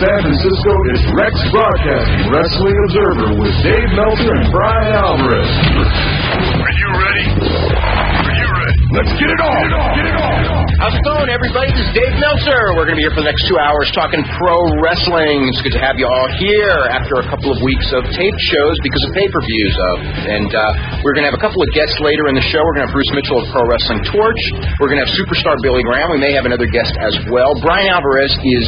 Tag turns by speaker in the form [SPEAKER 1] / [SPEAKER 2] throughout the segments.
[SPEAKER 1] San Francisco, it's Rex Broadcasting Wrestling Observer with Dave Meltzer and Bryan Alvarez.
[SPEAKER 2] Are you ready? Are you ready?
[SPEAKER 1] Let's get it on! Get it on!
[SPEAKER 3] How's it going, everybody? This is Dave Meltzer. We're going to be here for the next 2 hours talking pro wrestling. It's good to have you all here after a couple of weeks of tape shows because of pay-per-views. And we're going to have a couple of guests later in the show. We're going to have Bruce Mitchell of Pro Wrestling Torch. We're going to have superstar Billy Graham. We may have another guest as well. Bryan Alvarez is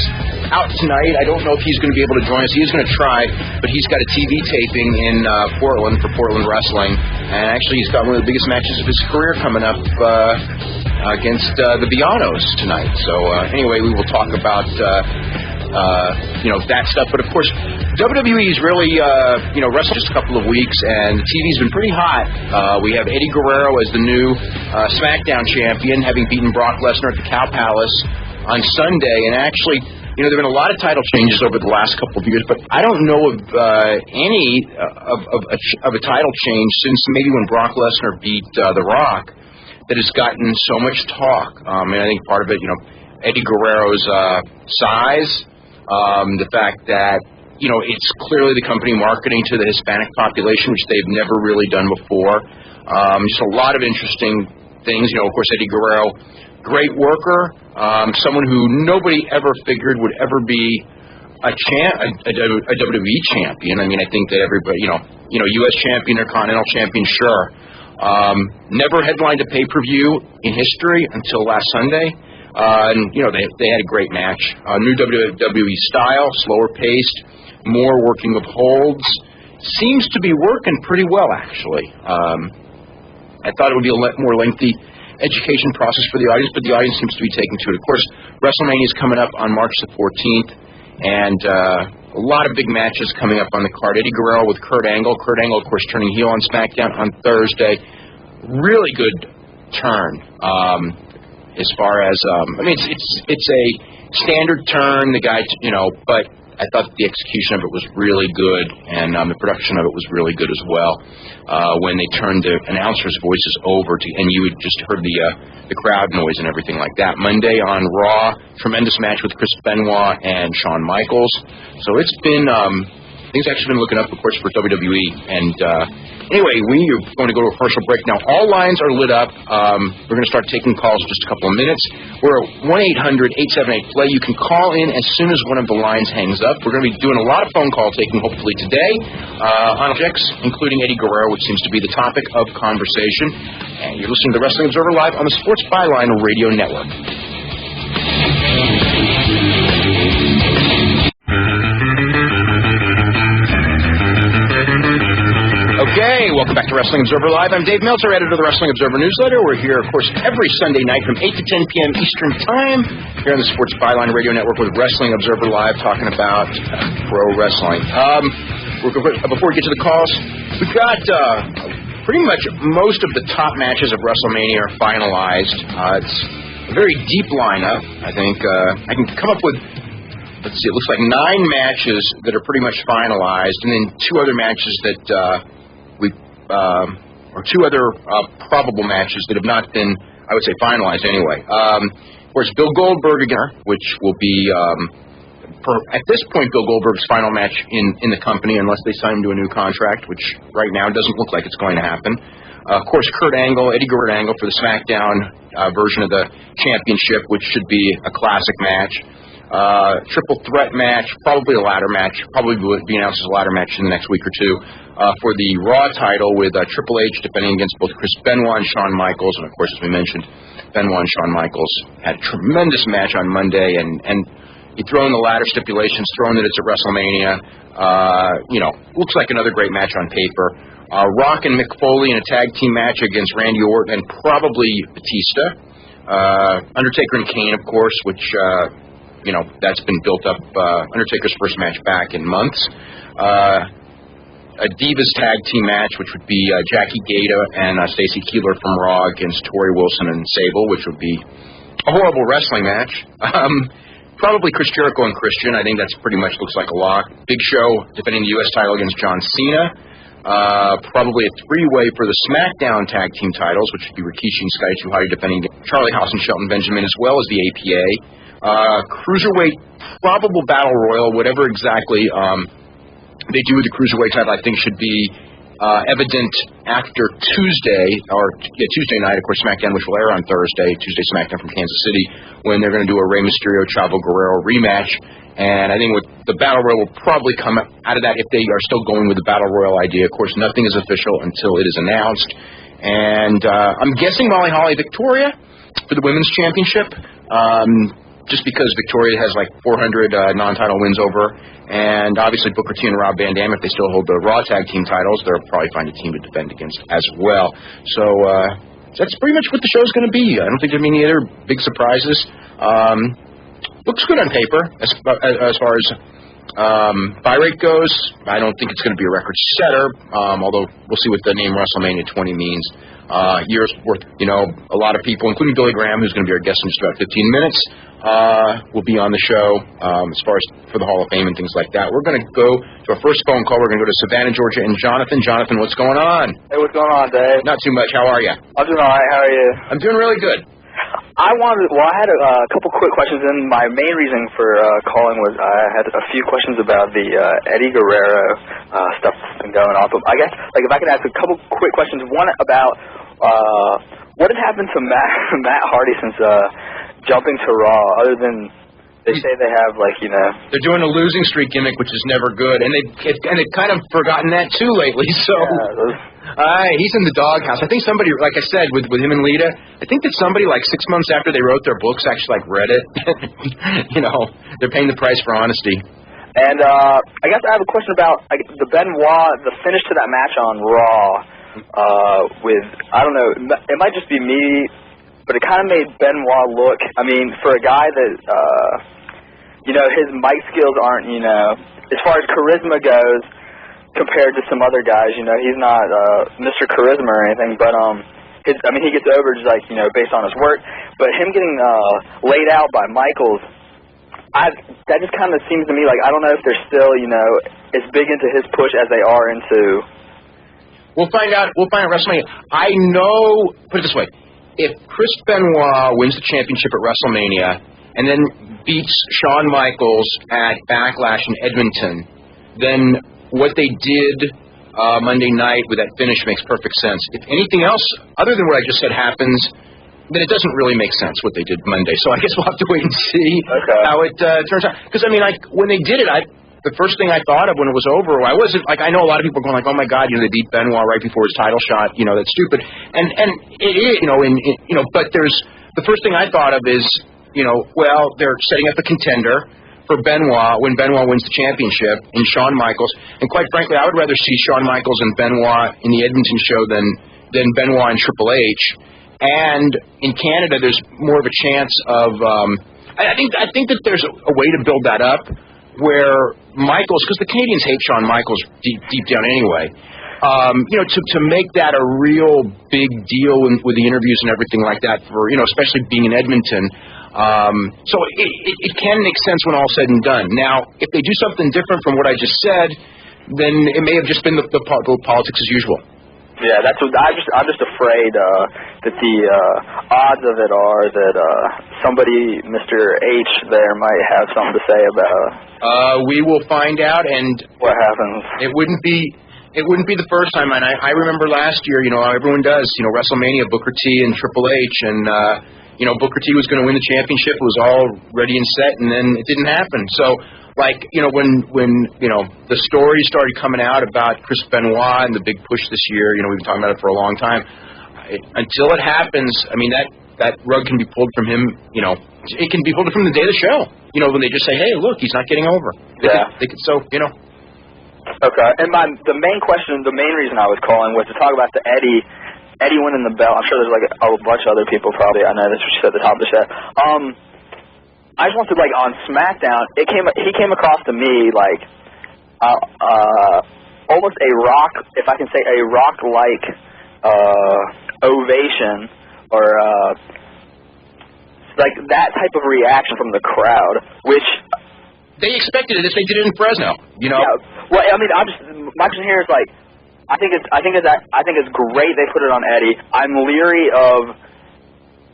[SPEAKER 3] out tonight. I don't know if he's going to be able to join us. He is going to try, but he's got a TV taping in Portland for Portland Wrestling. And actually, he's got one of the biggest matches of his career coming up against the Bianos tonight. So anyway, we will talk about that stuff. But of course, WWE is really wrestled just a couple of weeks, and the TV's been pretty hot. We have Eddie Guerrero as the new SmackDown champion, having beaten Brock Lesnar at the Cow Palace on Sunday. And actually, there have been a lot of title changes over the last couple of years, but I don't know of any of a title change since maybe when Brock Lesnar beat The Rock that has gotten so much talk. And I think part of it, Eddie Guerrero's size, the fact that, it's clearly the company marketing to the Hispanic population, which they've never really done before. Just a lot of interesting things. Of course, Eddie Guerrero, great worker, someone who nobody ever figured would ever be a WWE champion. I mean, I think that everybody, U.S. champion or Continental champion, sure. Never headlined a pay-per-view in history until last Sunday. And, they had a great match. New WWE style, slower paced, more working with holds. Seems to be working pretty well, actually. I thought it would be a more lengthy education process for the audience, but the audience seems to be taking to it. Of course, WrestleMania is coming up on March the 14th, and a lot of big matches coming up on the card. Eddie Guerrero with Kurt Angle. Kurt Angle, of course, turning heel on SmackDown on Thursday. Really good turn. As far as it's a standard turn. The guy, but I thought the execution of it was really good, and the production of it was really good as well. When they turned the announcers' voices over and you had just heard the crowd noise and everything like that. Monday on Raw, tremendous match with Chris Benoit and Shawn Michaels. So it's been things actually been looking up, of course, for WWE. And anyway, we are going to go to a commercial break now. All lines are lit up. We're going to start taking calls in just a couple of minutes. We're at 1-800-878-PLAY. You can call in as soon as one of the lines hangs up. We're going to be doing a lot of phone call taking, hopefully, today on objects, including Eddie Guerrero, which seems to be the topic of conversation. And you're listening to the Wrestling Observer Live on the Sports Byline Radio Network. Okay, welcome back to Wrestling Observer Live. I'm Dave Meltzer, editor of the Wrestling Observer newsletter. We're here, of course, every Sunday night from 8 to 10 p.m. Eastern Time here on the Sports Byline Radio Network with Wrestling Observer Live talking about pro wrestling. Before we get to the calls, we've got pretty much most of the top matches of WrestleMania are finalized. It's a very deep lineup. I think I can come up with, let's see, it looks like 9 matches that are pretty much finalized, and then 2 other matches that or 2 other probable matches that have not been, I would say, finalized anyway. Of course, Bill Goldberg again, which will be, at this point, Bill Goldberg's final match in the company, unless they sign him to a new contract, which right now doesn't look like it's going to happen. Of course, Eddie Guerrero for the SmackDown version of the championship, which should be a classic match. Triple threat match, probably a ladder match, probably would be announced as a ladder match in the next week or 2 for the Raw title with Triple H defending against both Chris Benoit and Shawn Michaels. And, of course, as we mentioned, Benoit and Shawn Michaels had a tremendous match on Monday, and you throw in the ladder stipulations, throwing that it's at WrestleMania, looks like another great match on paper. Rock and Mick Foley in a tag team match against Randy Orton and probably Batista. Undertaker and Kane, of course, which... that's been built up. Undertaker's first match back in months. A Divas tag team match, which would be Jackie Gata and Stacy Keibler from Raw against Tori Wilson and Sable, which would be a horrible wrestling match. Probably Chris Jericho and Christian. I think that's pretty much looks like a lock. Big Show defending the U.S. title against John Cena. Probably a 3-way for the SmackDown tag team titles, which would be Rikishi and Scotty 2 Hotty defending Charlie Haas and Shelton Benjamin, as well as the APA. Cruiserweight probable battle royal, whatever exactly they do with the Cruiserweight title, I think should be evident after Tuesday night, of course, SmackDown, which will air on Thursday, Tuesday SmackDown from Kansas City, when they're going to do a Rey Mysterio Chavo Guerrero rematch. And I think with the Battle Royal will probably come out of that if they are still going with the Battle Royal idea. Of course, nothing is official until it is announced. And I'm guessing Molly Holly Victoria for the Women's Championship, just because Victoria has like 400 non-title wins over. And obviously Booker T and Rob Van Dam, if they still hold the Raw Tag Team titles, they'll probably find a team to defend against as well. So that's pretty much what the show's going to be. I don't think there'll be any other big surprises. Looks good on paper as far as buy rate goes. I don't think it's going to be a record setter, although we'll see what the name WrestleMania 20 means. Years worth, a lot of people, including Billy Graham, who's going to be our guest in just about 15 minutes, will be on the show as far as for the Hall of Fame and things like that. We're going to go to our first phone call. We're going to go to Savannah, Georgia, and Jonathan. Jonathan, what's going on?
[SPEAKER 4] Hey, what's going on, Dave?
[SPEAKER 3] Not too much. How are you?
[SPEAKER 4] I'm doing all right. How are you?
[SPEAKER 3] I'm doing really good.
[SPEAKER 4] I had a couple quick questions, and my main reason for calling was I had a few questions about the Eddie Guerrero stuff that's been going on. But I guess, if I could ask a couple quick questions. One about what had happened to Matt Hardy since jumping to Raw, other than they say they have,
[SPEAKER 3] They're doing a losing streak gimmick, which is never good, and they've kind of forgotten that, too, lately, so... Yeah, he's in the doghouse. I think somebody, like I said, with him and Lita, I think that somebody, 6 months after they wrote their books, actually, read it. They're paying the price for honesty.
[SPEAKER 4] And I guess I have a question about the Benoit, the finish to that match on Raw with, I don't know, it might just be me, but it kind of made Benoit look, for a guy that, his mic skills aren't, as far as charisma goes, compared to some other guys, he's not Mr. Charisma or anything, but he gets over just based on his work. But him getting laid out by Michaels, that just kind of seems to me I don't know if they're still as big into his push as they are into.
[SPEAKER 3] We'll find out. We'll find out WrestleMania. I know. Put it this way: if Chris Benoit wins the championship at WrestleMania and then beats Shawn Michaels at Backlash in Edmonton, then what they did Monday night with that finish makes perfect sense. If anything else, other than what I just said, happens, then it doesn't really make sense what they did Monday. So I guess we'll have to wait and see how it turns out. Because, when they did it, the first thing I thought of when it was over, I wasn't, I know a lot of people are going oh, my God, they beat Benoit right before his title shot. That's stupid. And it is, but there's, the first thing I thought of is, they're setting up a contender for Benoit when Benoit wins the championship in Shawn Michaels. And quite frankly, I would rather see Shawn Michaels and Benoit in the Edmonton show than Benoit and Triple H. And in Canada, there's more of a chance of I think that there's a way to build that up where Michaels, because the Canadians hate Shawn Michaels deep down anyway, to make that a real big deal with the interviews and everything like that for, especially being in Edmonton. So it can make sense when all's said and done. Now, if they do something different from what I just said, then it may have just been the politics as usual.
[SPEAKER 4] Yeah, that's what I'm just afraid that the odds of it are that somebody, Mr. H, there might have something to say about.
[SPEAKER 3] We will find out, and
[SPEAKER 4] what happens.
[SPEAKER 3] It wouldn't be the first time, and I remember last year. Everyone does. WrestleMania, Booker T and Triple H, and Booker T was going to win the championship. It was all ready and set, and then it didn't happen. So. When the stories started coming out about Chris Benoit and the big push this year, we've been talking about it for a long time. Until it happens, that rug can be pulled from him. It can be pulled from the day of the show. When they just say, "Hey, look, he's not getting over." They could.
[SPEAKER 4] Okay. And the main reason I was calling was to talk about the Eddie winning the belt. I'm sure there's a bunch of other people probably. I know that's what you said at the top of the show. I just wanted on SmackDown, he came across to me almost a rock, if I can say a rock-like ovation or that type of reaction from the crowd, which
[SPEAKER 3] they expected it if they did it in Fresno.
[SPEAKER 4] Yeah. Well, my question here is I think it's great they put it on Eddie. I'm leery of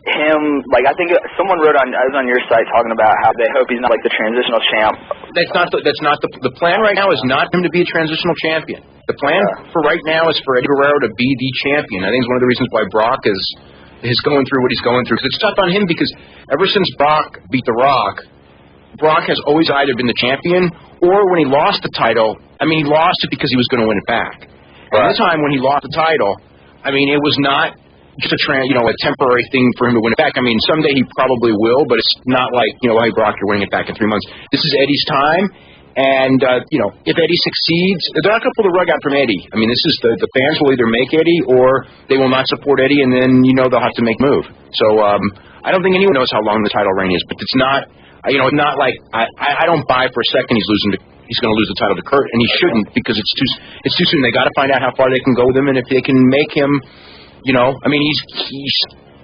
[SPEAKER 4] him, like, I think someone wrote I was on your site talking about how they hope he's not like the transitional champ.
[SPEAKER 3] That's not the plan right now is not him to be a transitional champion. The plan for right now is for Eddie Guerrero to be the champion. I think it's one of the reasons why Brock is going through what he's going through, because it's tough on him because ever since Brock beat The Rock, Brock has always either been the champion or when he lost the title, I mean, he lost it because he was going to win it back. Right. And this time when he lost the title, I mean, it was not just a temporary thing for him to win it back. I mean, someday he probably will, but it's not like, hey, Brock, you're winning it back in 3 months. This is Eddie's time, and, if Eddie succeeds, they're not going to pull the rug out from Eddie. I mean, this is the fans will either make Eddie or they will not support Eddie, and then, they'll have to make a move. So, I don't think anyone knows how long the title reign is, but it's not, it's not like, I don't buy for a second he's going to lose the title to Kurt, and he shouldn't because it's too soon. They got to find out how far they can go with him, and if they can make him, I mean, he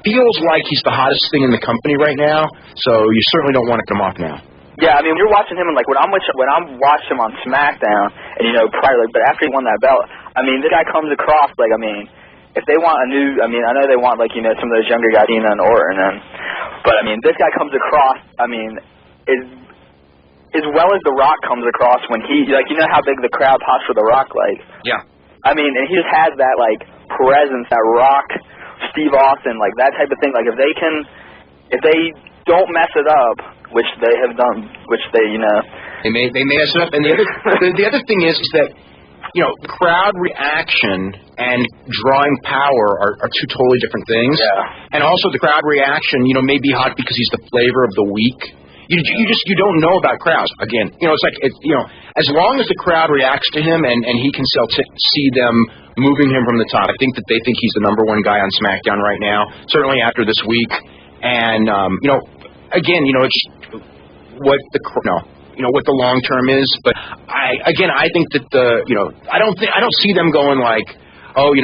[SPEAKER 3] feels like he's the hottest thing in the company right now, so you certainly don't want to come off now.
[SPEAKER 4] Yeah, I mean, you're watching him, and like when I'm watching him on SmackDown, and probably, but after he won that belt, I mean, this guy comes across like, I mean, if they want a new, I mean, I know they want like some of those younger guys, Cena and Orton, but I mean, this guy comes across, I mean, as well as The Rock comes across when he, like, how big the crowd pops for The Rock, like.
[SPEAKER 3] Yeah.
[SPEAKER 4] I mean, and he just has that, like, presence, that Rock, Steve Austin, like, that type of thing. Like, if they don't mess it up, which they have done, which they,
[SPEAKER 3] They may mess it up. And the other thing is that, crowd reaction and drawing power are two totally different things.
[SPEAKER 4] Yeah.
[SPEAKER 3] And also the crowd reaction, may be hot because he's the flavor of the week. You don't know about crowds. Again, it's like, as long as the crowd reacts to him and he can see them moving him from the top, I think that they think he's the number one guy on SmackDown right now, certainly after this week. And, again, it's what the long term is. But I think that I don't see them going like, oh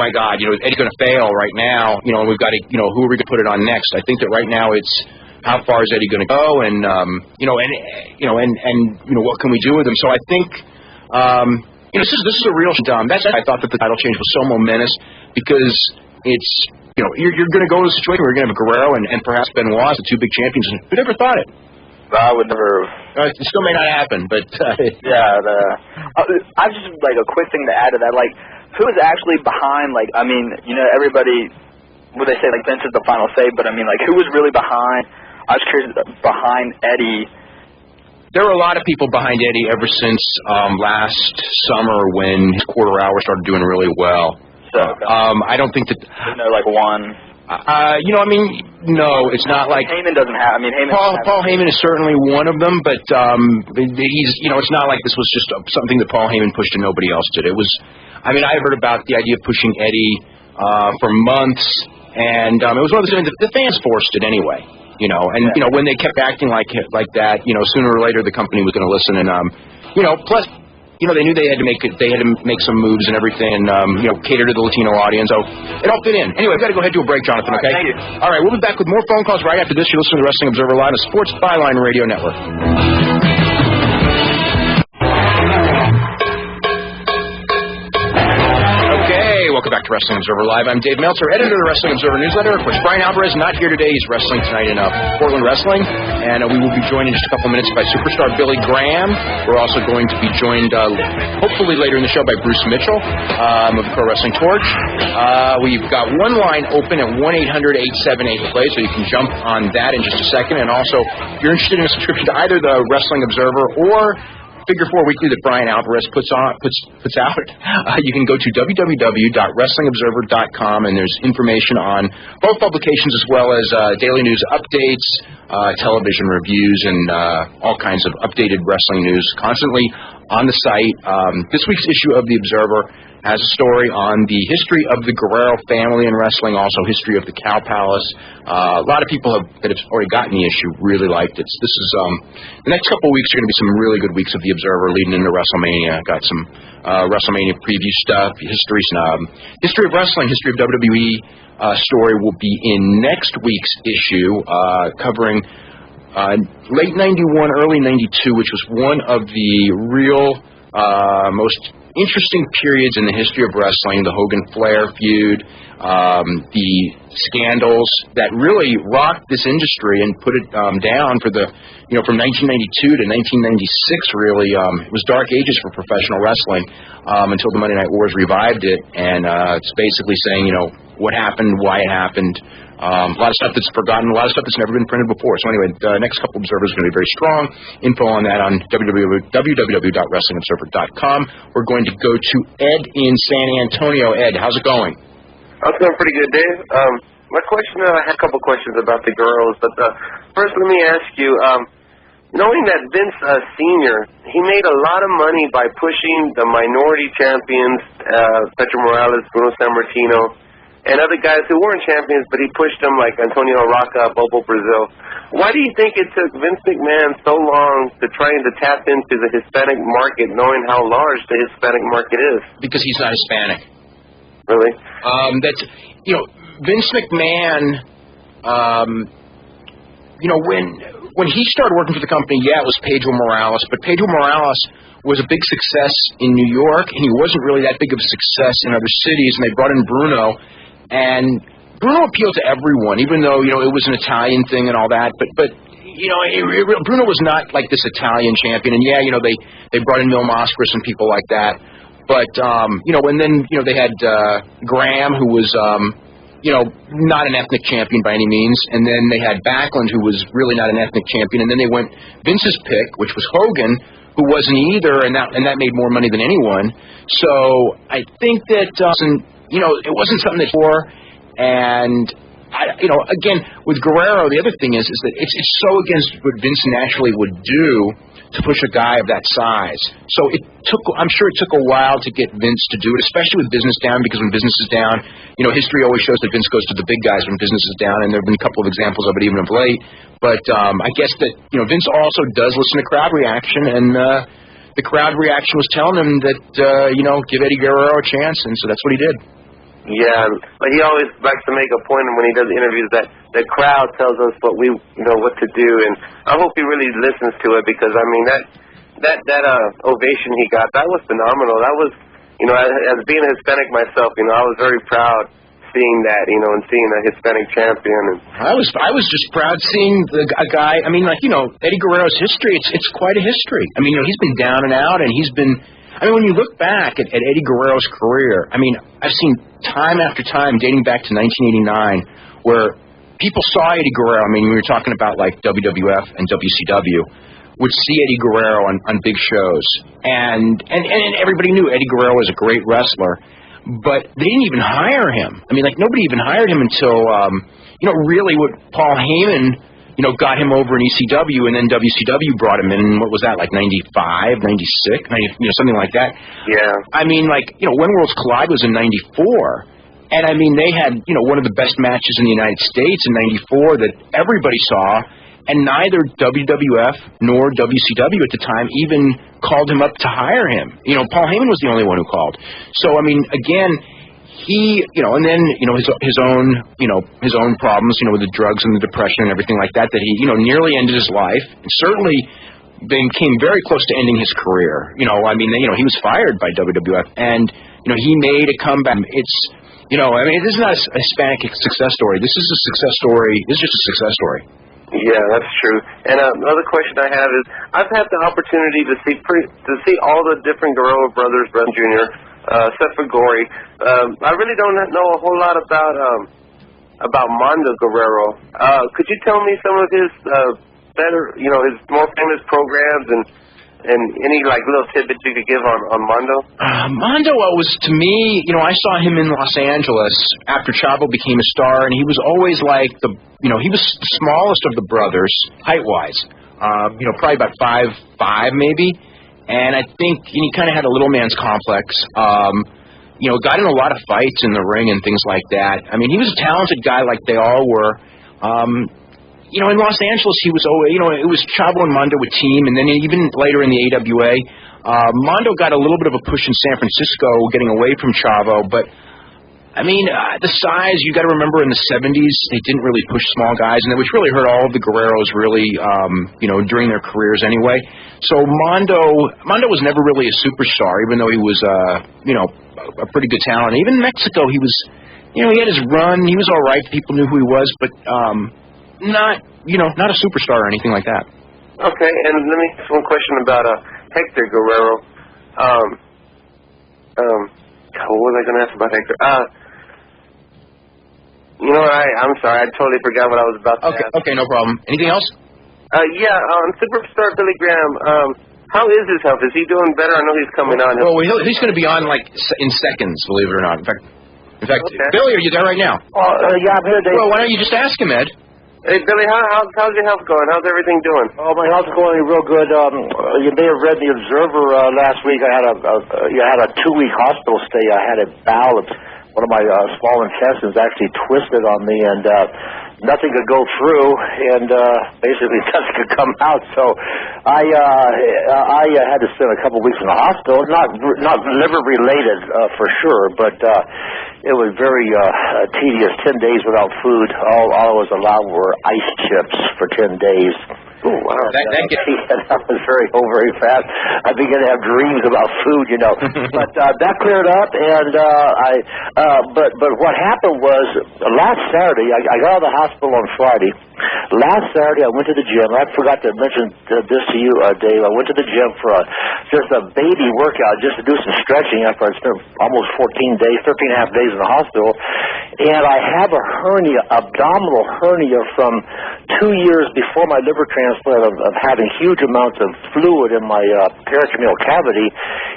[SPEAKER 3] my God, Eddie's going to fail right now, and we've got to, who are we going to put it on next? I think that right now it's, how far is Eddie going to go, and what can we do with him? So I think this is a real That's I thought that the title change was so momentous because it's you're going to go to a situation where you're going to have Guerrero and perhaps Benoit as the two big champions. Who never thought it?
[SPEAKER 4] I would never.
[SPEAKER 3] It still may not happen, but
[SPEAKER 4] yeah. I just like a quick thing to add to that. Like, who is actually behind? Like, I mean, everybody. Would they say like Vince is the final say? But I mean, like, who was really behind? I was curious behind Eddie.
[SPEAKER 3] There were a lot of people behind Eddie ever since last summer when his quarter hour started doing really well.
[SPEAKER 4] So
[SPEAKER 3] I don't think that.
[SPEAKER 4] Like one.
[SPEAKER 3] No, it's not like
[SPEAKER 4] Heyman doesn't have. I mean,
[SPEAKER 3] Paul Heyman is certainly one of them, but he's it's not like this was just something that Paul Heyman pushed and nobody else did. It was. I mean, I heard about the idea of pushing Eddie for months, and it was one of those things that the fans forced it anyway. When they kept acting like that, sooner or later the company was going to listen, and plus, they knew they had to make some moves and everything, and cater to the Latino audience. So it all fit in. Anyway, I've got to go ahead to a break, Jonathan. Okay.
[SPEAKER 4] Thank you.
[SPEAKER 3] All right, we'll be back with more phone calls right after this. You're listening to Wrestling Observer Live, a Sports Byline Radio Network. Welcome back to Wrestling Observer Live. I'm Dave Meltzer, editor of the Wrestling Observer newsletter. Of course, Bryan Alvarez not here today. He's wrestling tonight in Portland Wrestling, and we will be joined in just a couple minutes by superstar Billy Graham. We're also going to be joined, hopefully later in the show, by Bruce Mitchell of the Pro Wrestling Torch. We've got one line open at 1-800-878-PLAY, so you can jump on that in just a second. And also, if you're interested in a subscription to either the Wrestling Observer or Figure 4 Weekly that Bryan Alvarez puts out. You can go to www.wrestlingobserver.com, and there's information on both publications as well as daily news updates, television reviews, and all kinds of updated wrestling news constantly on the site. This week's issue of The Observer has a story on the history of the Guerrero family in wrestling, also history of the Cow Palace. A lot of people that have already gotten the issue really liked it. This is the next couple of weeks are going to be some really good weeks of The Observer leading into WrestleMania. Got some WrestleMania preview stuff, history of wrestling, history of WWE story will be in next week's issue, covering late '91, early '92, which was one of the real most interesting periods in the history of wrestling, the Hogan-Flair feud, the scandals that really rocked this industry and put it down for the, from 1992 to 1996, really. It was dark ages for professional wrestling until the Monday Night Wars revived it, and it's basically saying, what happened, why it happened. A lot of stuff that's forgotten, a lot of stuff that's never been printed before. So anyway, the next couple of observers are going to be very strong. Info on that on www.wrestlingobserver.com. We're going to go to Ed in San Antonio. Ed, how's it going?
[SPEAKER 5] I'm doing pretty good, Dave. My question, I had a couple questions about the girls, but first let me ask you, knowing that Vince Sr., he made a lot of money by pushing the minority champions, Pedro Morales, Bruno Sammartino, and other guys who weren't champions, but he pushed them like Antonio Rocca, Bobo Brazil. Why do you think it took Vince McMahon so long to try to tap into the Hispanic market, knowing how large the Hispanic market is?
[SPEAKER 3] Because he's not Hispanic.
[SPEAKER 5] Really?
[SPEAKER 3] That's, Vince McMahon, when he started working for the company, it was Pedro Morales, but Pedro Morales was a big success in New York, and he wasn't really that big of a success in other cities, and they brought in Bruno. And Bruno appealed to everyone, even though, it was an Italian thing and all that. But Bruno was not like this Italian champion. And, they brought in Mil Mascaras and people like that. But, and then, they had Graham, who was, not an ethnic champion by any means. And then they had Backlund, who was really not an ethnic champion. And then they went Vince's pick, which was Hogan, who wasn't either, and that made more money than anyone. So I think that... it wasn't something that and again, with Guerrero, the other thing is that it's so against what Vince naturally would do to push a guy of that size. So I'm sure it took a while to get Vince to do it, especially with business down, because when business is down, history always shows that Vince goes to the big guys when business is down, and there have been a couple of examples of it even of late. But I guess that, Vince also does listen to crowd reaction, and the crowd reaction was telling him that, give Eddie Guerrero a chance, and so that's what he did.
[SPEAKER 5] Yeah, but he always likes to make a point when he does interviews that the crowd tells us what what to do, and I hope he really listens to it, because that ovation he got, that was phenomenal. That was, as being a Hispanic myself, I was very proud seeing that, and seeing a Hispanic champion. And
[SPEAKER 3] I was just proud seeing a guy. I mean, Eddie Guerrero's history, it's quite a history. I mean, he's been down and out, and he's been. When you look back at Eddie Guerrero's career, I've seen time after time, dating back to 1989, where people saw Eddie Guerrero. We were talking about like WWF and WCW, would see Eddie Guerrero on big shows, and everybody knew Eddie Guerrero was a great wrestler, but they didn't even hire him. Nobody even hired him until really what Paul Heyman got him over in ECW, and then WCW brought him in, what was that, like 95, 96, 90, something like that?
[SPEAKER 5] Yeah.
[SPEAKER 3] When Worlds Collide was in 94, and they had, one of the best matches in the United States in 94 that everybody saw, and neither WWF nor WCW at the time even called him up to hire him. Paul Heyman was the only one who called. So, again, he, and then, his own problems, with the drugs and the depression and everything like that he, nearly ended his life, and certainly came very close to ending his career. He was fired by WWF, and, he made a comeback. It's, this is not a Hispanic success story. This is a success story. This is just a success story.
[SPEAKER 5] Yeah, that's true. And another question I have is, I've had the opportunity to see all the different Guerrero brothers, Brett Jr., except for Gory. I really don't know a whole lot about Mondo Guerrero. Could you tell me some of his better, his more famous programs and any little tidbits you could give on Mondo?
[SPEAKER 3] Mondo was, to me, I saw him in Los Angeles after Chavo became a star, and he was always he was the smallest of the brothers, height-wise. Probably about 5'5", maybe. And I think he kind of had a little man's complex. Got in a lot of fights in the ring and things like that. He was a talented guy like they all were. In Los Angeles, he was always, it was Chavo and Mondo a team, and then even later in the AWA, Mondo got a little bit of a push in San Francisco, getting away from Chavo, but I mean, the size, you got to remember in the 70s, they didn't really push small guys, and which really hurt all of the Guerreros really, during their careers anyway. So Mondo was never really a superstar, even though he was, a pretty good talent. Even in Mexico, he was, he had his run. He was all right. People knew who he was, but not a superstar or anything like that.
[SPEAKER 5] Okay, and let me ask one question about Hector Guerrero. What was I going to ask about Hector? I'm sorry, I totally forgot what I was about to ask.
[SPEAKER 3] Okay, no problem. Anything else?
[SPEAKER 5] Superstar Billy Graham, how is his health? Is he doing better? I know he's coming on.
[SPEAKER 3] Well, he's going to be on, in seconds, believe it or not. In fact, okay. Billy, are you there right now?
[SPEAKER 6] Yeah, I'm here, Dave.
[SPEAKER 3] Well, why don't you just ask him, Ed?
[SPEAKER 5] Hey, Billy, how's your health going? How's everything doing?
[SPEAKER 6] Oh, my health's going real good. You may have read the Observer last week. I had a 2-week hospital stay. I had a bowel. One of my small intestines actually twisted on me, and nothing could go through, and basically nothing could come out. So I had to spend a couple of weeks in the hospital. Not liver related for sure, but it was very tedious. 10 days without food. All I was allowed were ice chips for 10 days.
[SPEAKER 5] Oh, wow.
[SPEAKER 6] That was very fast. I began to have dreams about food, But that cleared up, and but what happened was last Saturday, I got out of the hospital on Friday. Last Saturday, I went to the gym. I forgot to mention this to you, Dave. I went to the gym for just a baby workout, just to do some stretching after I spent almost 13 and a half days in the hospital. And I have a hernia, abdominal hernia from 2 years before my liver transplant of having huge amounts of fluid in my peritoneal cavity.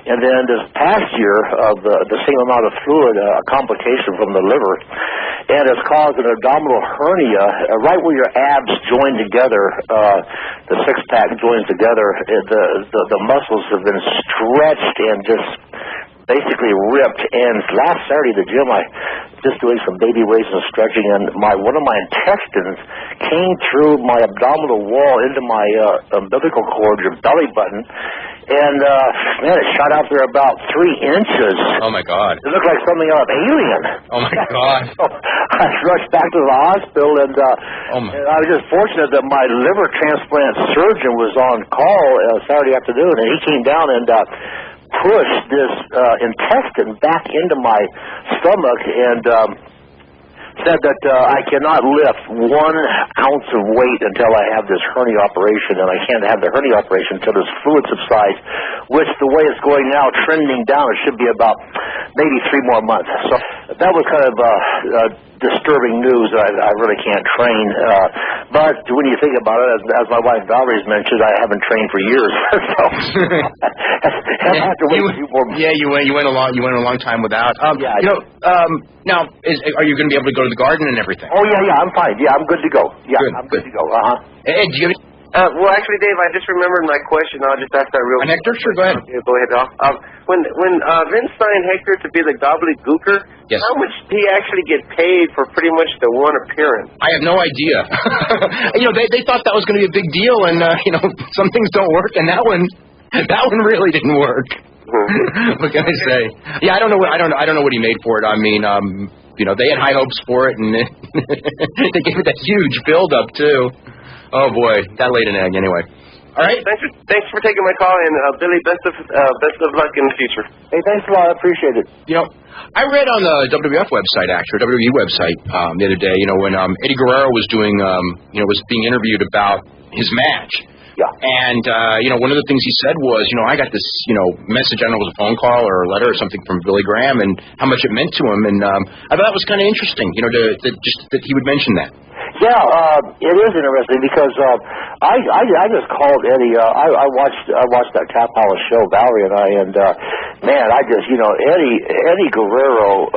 [SPEAKER 6] And then this past year of the same amount of fluid, a complication from the liver. And it's caused an abdominal hernia right where your abs join together, the six-pack joins together. The muscles have been stretched and just basically ripped. And last Saturday at the gym, I just doing some baby weights and stretching, and one of my intestines came through my abdominal wall into my umbilical cord, your belly button, and man, it shot out there about 3 inches.
[SPEAKER 3] Oh my God!
[SPEAKER 6] It looked like something out of Alien.
[SPEAKER 3] Oh my God!
[SPEAKER 6] So I rushed back to the hospital, and and I was just fortunate that my liver transplant surgeon was on call Saturday afternoon, and he came down and pushed this intestine back into my stomach and said that I cannot lift 1 ounce of weight until I have this hernia operation, and I can't have the hernia operation until this fluid subsides, which the way it's going now, trending down, it should be about maybe 3 more months. So that was kind of disturbing news. I really can't train. But when you think about it, as my wife Alvarez mentioned, I haven't trained for years. So I have to wait a few more months.
[SPEAKER 3] Yeah, you went a long time without. Now, are you going to be able to go to the garden and everything?
[SPEAKER 6] Oh yeah, I'm fine. Yeah, I'm good to go. Yeah, I'm good to go.
[SPEAKER 3] Ed, do you have
[SPEAKER 5] well, actually, Dave, I just remembered my question. I'll just ask that real quick.
[SPEAKER 3] Hector, sure, go ahead.
[SPEAKER 5] Yeah, go ahead, Doc. When Vince signed Hector to be the gobbledygooker,
[SPEAKER 3] yes,
[SPEAKER 5] how much did he actually get paid for pretty much the one appearance?
[SPEAKER 3] I have no idea. They thought that was going to be a big deal, and some things don't work, and that one really didn't work. What can I say? Yeah, I don't know what he made for it. I mean, they had high hopes for it, and they gave it that huge build-up too. Oh boy, that laid an egg anyway. All right.
[SPEAKER 5] Thanks for taking my call, and Billy, best of luck in the future.
[SPEAKER 6] Hey, thanks a lot. I appreciate it.
[SPEAKER 3] I read on the WWF website, actually, WWE website, the other day, when Eddie Guerrero was doing, was being interviewed about his match.
[SPEAKER 6] Yeah.
[SPEAKER 3] And, one of the things he said was, I got this, message, I don't know if it was a phone call or a letter or something from Billy Graham and how much it meant to him. And I thought that was kind of interesting, that he would mention that.
[SPEAKER 6] Yeah, it is interesting because I just called Eddie. I watched that Tap Palace show, Valerie and I, and man, I just Eddie Guerrero.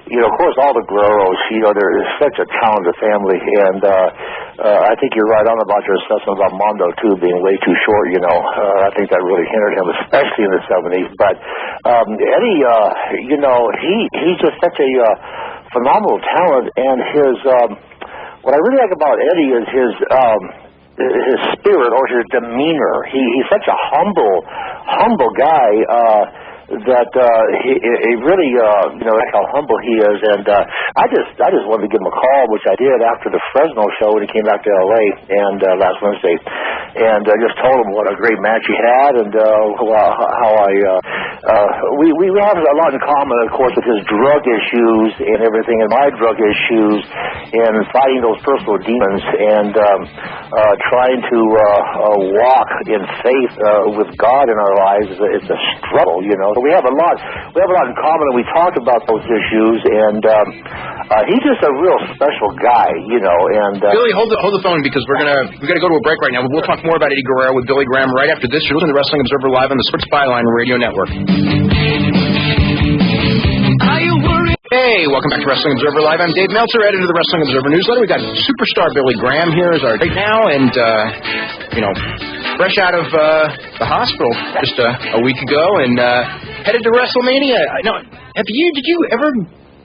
[SPEAKER 6] Of course, all the Guerreros. There is such a talented family, and I think you're right on about your assessment about Mondo too being way too short. I think that really hindered him, especially in the '70s. But Eddie, he's just such a phenomenal talent, and his. What I really like about Eddie is his spirit or his demeanor. He's such a humble guy. he really, how humble he is, and I just wanted to give him a call, which I did after the Fresno show when he came back to LA and last Wednesday, and just told him what a great match he had, and how we have a lot in common, of course, with his drug issues and everything, and my drug issues, and fighting those personal demons, and trying to walk in faith with God in our lives. It's a struggle, So we have a lot in common, and we talked about those issues, and he's just a real special guy, And
[SPEAKER 3] Billy, hold the phone because we're gonna go to a break right now. We'll talk more about Eddie Guerrero with Billy Graham right after this. You're listening to Wrestling Observer Live on the Sports Byline Radio Network. Hey, welcome back to Wrestling Observer Live. I'm Dave Meltzer, editor of the Wrestling Observer newsletter. We got superstar Billy Graham here as our right now, and fresh out of the hospital just a week ago, and headed to WrestleMania. Now, did you ever?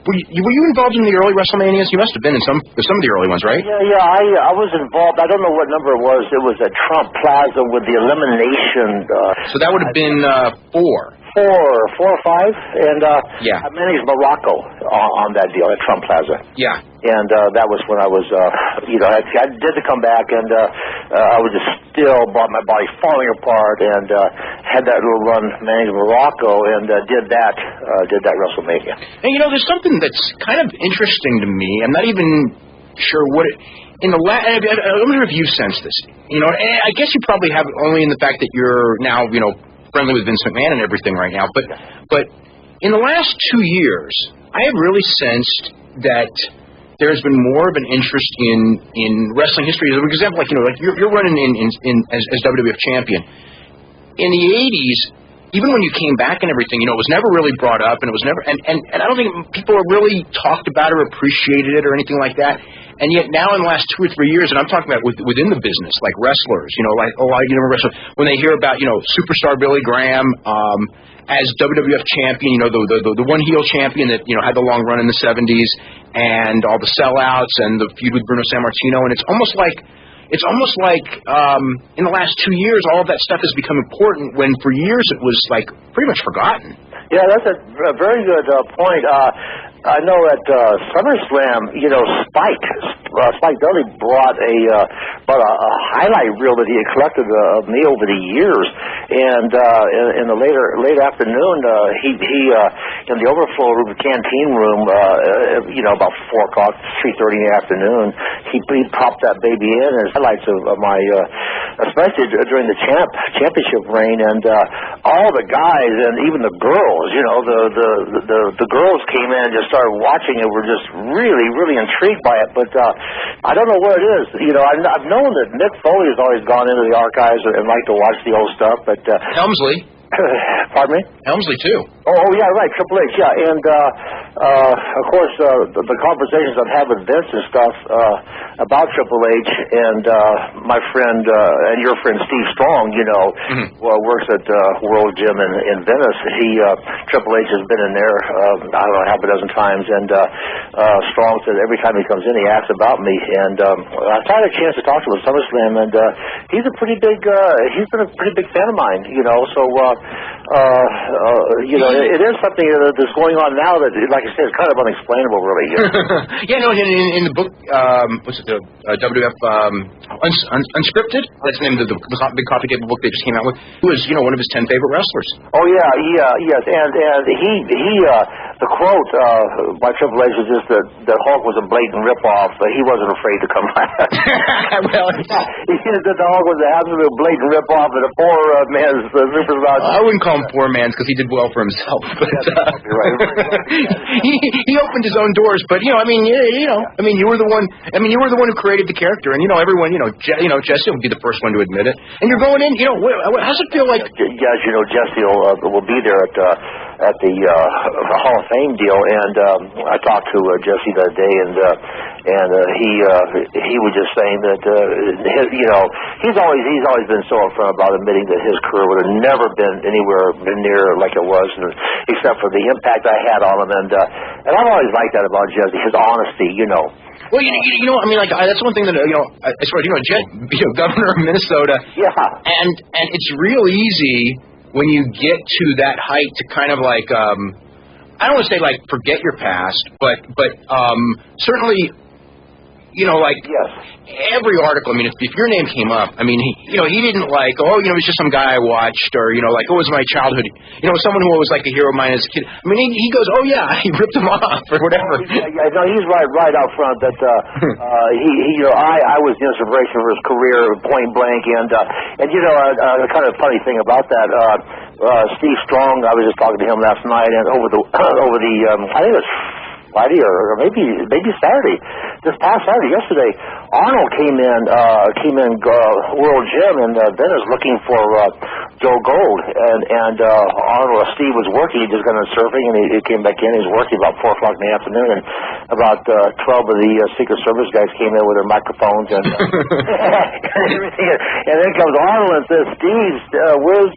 [SPEAKER 3] Were you involved in the early WrestleManias? You must have been in some of the early ones, right?
[SPEAKER 6] Yeah. I was involved. I don't know what number it was. It was at Trump Plaza with the elimination.
[SPEAKER 3] So that would have been 4.
[SPEAKER 6] 4 or 5, and
[SPEAKER 3] yeah.
[SPEAKER 6] I managed Morocco on that deal at Trump Plaza.
[SPEAKER 3] Yeah.
[SPEAKER 6] And that was when I was, I did the comeback, and I was just still, my body falling apart, and had that little run managing Morocco, and did that WrestleMania.
[SPEAKER 3] And there's something that's kind of interesting to me. I'm not even sure what it. I wonder if you've sensed this. I guess you probably have only in the fact that you're now, friendly with Vince McMahon and everything right now, but in the last 2 years, I have really sensed that there's been more of an interest in wrestling history. As an example, you're running as WWF champion. In the 80s, even when you came back and everything, it was never really brought up, and it was never, and I don't think people really talked about or appreciated it or anything like that. And yet now in the last 2 or 3 years, and I'm talking about within the business, like wrestlers, wrestlers, when they hear about, superstar Billy Graham as WWF champion, the one heel champion that, had the long run in the 70s, and all the sellouts and the feud with Bruno Sammartino, and it's almost like in the last 2 years, all of that stuff has become important when for years it was pretty much forgotten.
[SPEAKER 6] Yeah, that's a very good point. I know at SummerSlam, Spike Dudley brought a highlight reel that he had collected of me over the years, and in the late afternoon, he in the overflow room, the canteen room, about 4:00, 3:30 in the afternoon, he popped that baby in as highlights of my, especially during the championship reign, and all the guys and even the girls, the girls came in and just started watching it, were just really, really intrigued by it, but I don't know what it is. I've known that Mick Foley has always gone into the archives and liked to watch the old stuff, but
[SPEAKER 3] Helmsley.
[SPEAKER 6] Pardon me?
[SPEAKER 3] Helmsley, too.
[SPEAKER 6] Oh, yeah, right, Triple H, yeah. And, of course, the conversations I've had with Vince and stuff about Triple H and my friend and your friend Steve Strong, works at World Gym in Venice. Triple H has been in there, I don't know, half a dozen times, and Strong said every time he comes in, he asks about me. And I've had a chance to talk to him at SummerSlam, and he's been a pretty big fan of mine, so... it is something that's going on now that, like I said, is kind of unexplainable, really.
[SPEAKER 3] Yeah, no, in the book, what's it, the WWF Unscripted? That's the name of the big coffee table book they just came out with. He was, one of his 10 favorite wrestlers.
[SPEAKER 6] Oh, yeah, yes, and he the quote by Triple H was just that Hulk was a blatant ripoff. He wasn't afraid to come out.
[SPEAKER 3] Well,
[SPEAKER 6] he said that the Hulk was an absolute blatant ripoff and a poor man's superstar.
[SPEAKER 3] I wouldn't call him poor man's because he did well for himself. But
[SPEAKER 6] right.
[SPEAKER 3] he opened his own doors. But you were the one. You were the one who created the character, and everyone, Jesse will be the first one to admit it. And you're going in. How's it feel like?
[SPEAKER 6] Yes, Jesse will be there at the Hall of Fame deal, and I talked to Jesse that day, and he was just saying that he's always been so upfront about admitting that his career would have never been anywhere near like it was, except for the impact I had on him, and I've always liked that about Jesse, his honesty,
[SPEAKER 3] Well, that's one thing that as far as Governor of Minnesota.
[SPEAKER 6] Yeah.
[SPEAKER 3] And it's real easy when you get to that height to kind of like, I don't want to say like forget your past, but certainly, you know, like every article. I mean, if your name came up, I mean, he didn't like, it's just some guy I watched, or like, it was my childhood, someone who was like a hero of mine as a kid. I mean, he goes, oh yeah, he ripped him off or whatever.
[SPEAKER 6] Yeah, no, he's right out front that I was the inspiration for his career, point blank, and a kind of funny thing about that. Steve Strong, I was just talking to him last night, and over the I think it was Friday or maybe Saturday, this past Saturday, yesterday, Arnold came in World Gym, and Ben is looking for Joe Gold, and Arnold, Steve was working, he just got on surfing, and he came back in, he was working about 4 o'clock in the afternoon, and about 12 of the Secret Service guys came in with their microphones and and everything, and then comes Arnold and says, Steve, where's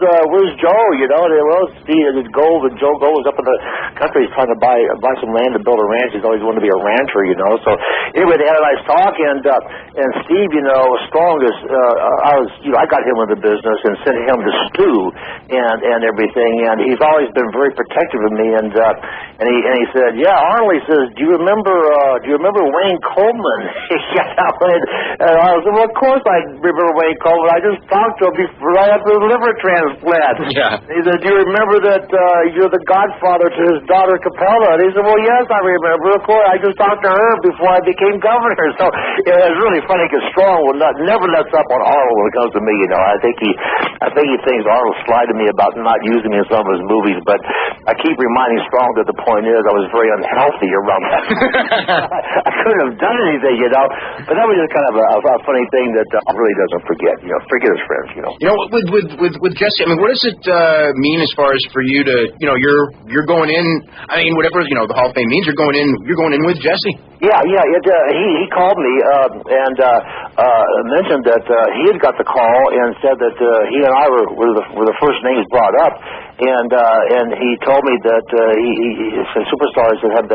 [SPEAKER 6] Joe, well, Steve, Gold, and Joe Gold was up in the country, he's trying to buy some land to build a ranch, he's always wanted to be a rancher, so anyway, they had a nice talk, and Steve, Strong is, I got him into business and sent him to Stu and everything, and he's always been very protective of me, and he said, yeah, Arnold, he says, do you remember Wayne Coleman? And I said, well, of course I remember Wayne Coleman, I just talked to him right after the liver transplant. Yeah. He said, do you remember that you're the godfather to his daughter Capella? And he said, well, yes, I remember, of course, I just talked to her before I became governor. So it's really funny because Strong never lets up on Arnold when it comes to me. I think he thinks Arnold's sly to me about not using me in some of his movies, but I keep reminding Strong that the point is I was very unhealthy around that. I couldn't have done anything, but that was just kind of a funny thing that really doesn't forget. Forget his friends.
[SPEAKER 3] With Jesse, I mean, what does it mean as far as for you to, you're going in? I mean, whatever the Hall of Fame means, you're going in with Jesse.
[SPEAKER 6] Yeah. He called me and mentioned that he had got the call and said that he and I were the first names brought up, and he told me that he said, Superstars, has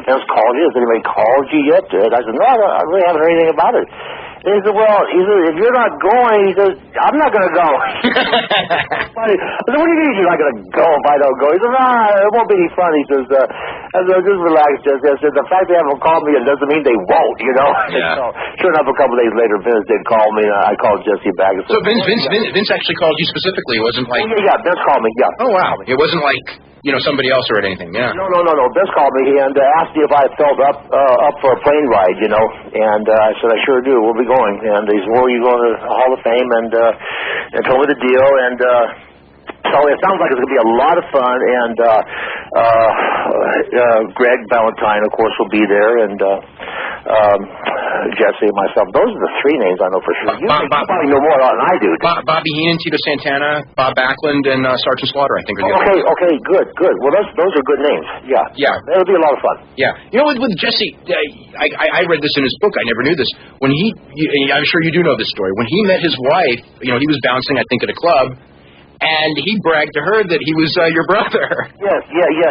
[SPEAKER 6] Vince called you? Has anybody called you yet? And I said, no, I really haven't heard anything about it. And he said, well, if you're not going, he says, I'm not going to go. Funny. I said, what do you mean you're not going to go if I don't go? He says, it won't be any fun. He says, just relax, Jesse. I said, the fact they haven't called me, it doesn't mean they won't, Yeah. So, sure enough, a couple of days later, Vince did call me, and I called Jesse back. And
[SPEAKER 3] so Vince actually called you specifically. It wasn't like...
[SPEAKER 6] Yeah, Vince called me, yeah.
[SPEAKER 3] Oh, wow. It wasn't like... somebody else or anything, yeah.
[SPEAKER 6] No. Vince called me and asked me if I felt up for a plane ride, and I said, I sure do. We'll be going. And he said, well, you going to the Hall of Fame? And told me the deal, and so it sounds like it's going to be a lot of fun, and Greg Valentine, of course, will be there, and Jesse and myself. Those are the three names I know for sure. You probably know more than I do.
[SPEAKER 3] Bobby Heenan, Tito Santana, Bob Backlund, and Sergeant Slaughter, I think.
[SPEAKER 6] Okay, good. Well, those are good names. Yeah. It'll be a lot of fun.
[SPEAKER 3] Yeah. With Jesse, I read this in his book. I never knew this. When I'm sure you do know this story. When he met his wife, he was bouncing, I think, at a club. And he bragged to her that he was your brother.
[SPEAKER 6] Yes.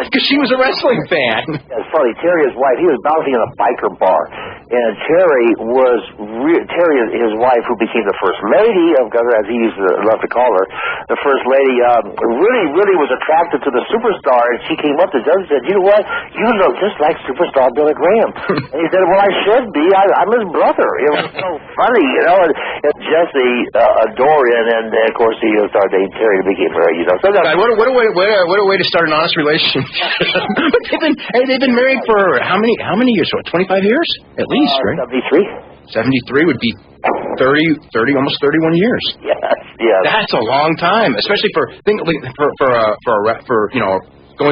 [SPEAKER 3] Because she was a wrestling fan.
[SPEAKER 6] Yeah, it's funny. Terry, his wife, he was bouncing in a biker bar. And Terry, his wife, who became the first lady, as he used to love to call her, the first lady, really was attracted to the superstar. And she came up to Jesse and said, you know what? You look just like superstar Billy Graham. And he said, well, I should be. I'm his brother. It was so funny, And Jesse adored him. And, of course, he started dating Terry. Became married, So
[SPEAKER 3] what a way to start an honest relationship. But they've been married for how many years? 25 years at least, right? 73 would be 30, almost 31 years.
[SPEAKER 6] Yes.
[SPEAKER 3] That's a long time, especially for going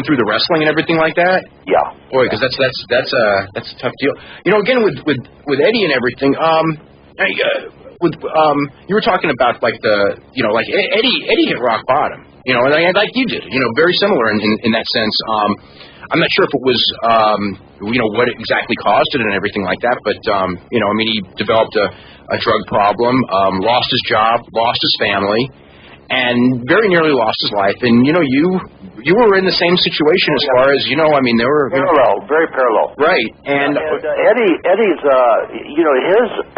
[SPEAKER 3] through the wrestling and everything like that.
[SPEAKER 6] Yeah.
[SPEAKER 3] Boy, because that's a tough deal. Again with Eddie and everything. You were talking about like Eddie hit rock bottom, and like you did, very similar in that sense. I'm not sure if it was, what exactly caused it and everything like that, but he developed a drug problem, lost his job, lost his family, and very nearly lost his life. And you were in the same situation as far as they were
[SPEAKER 6] very parallel,
[SPEAKER 3] right? And
[SPEAKER 6] Eddie's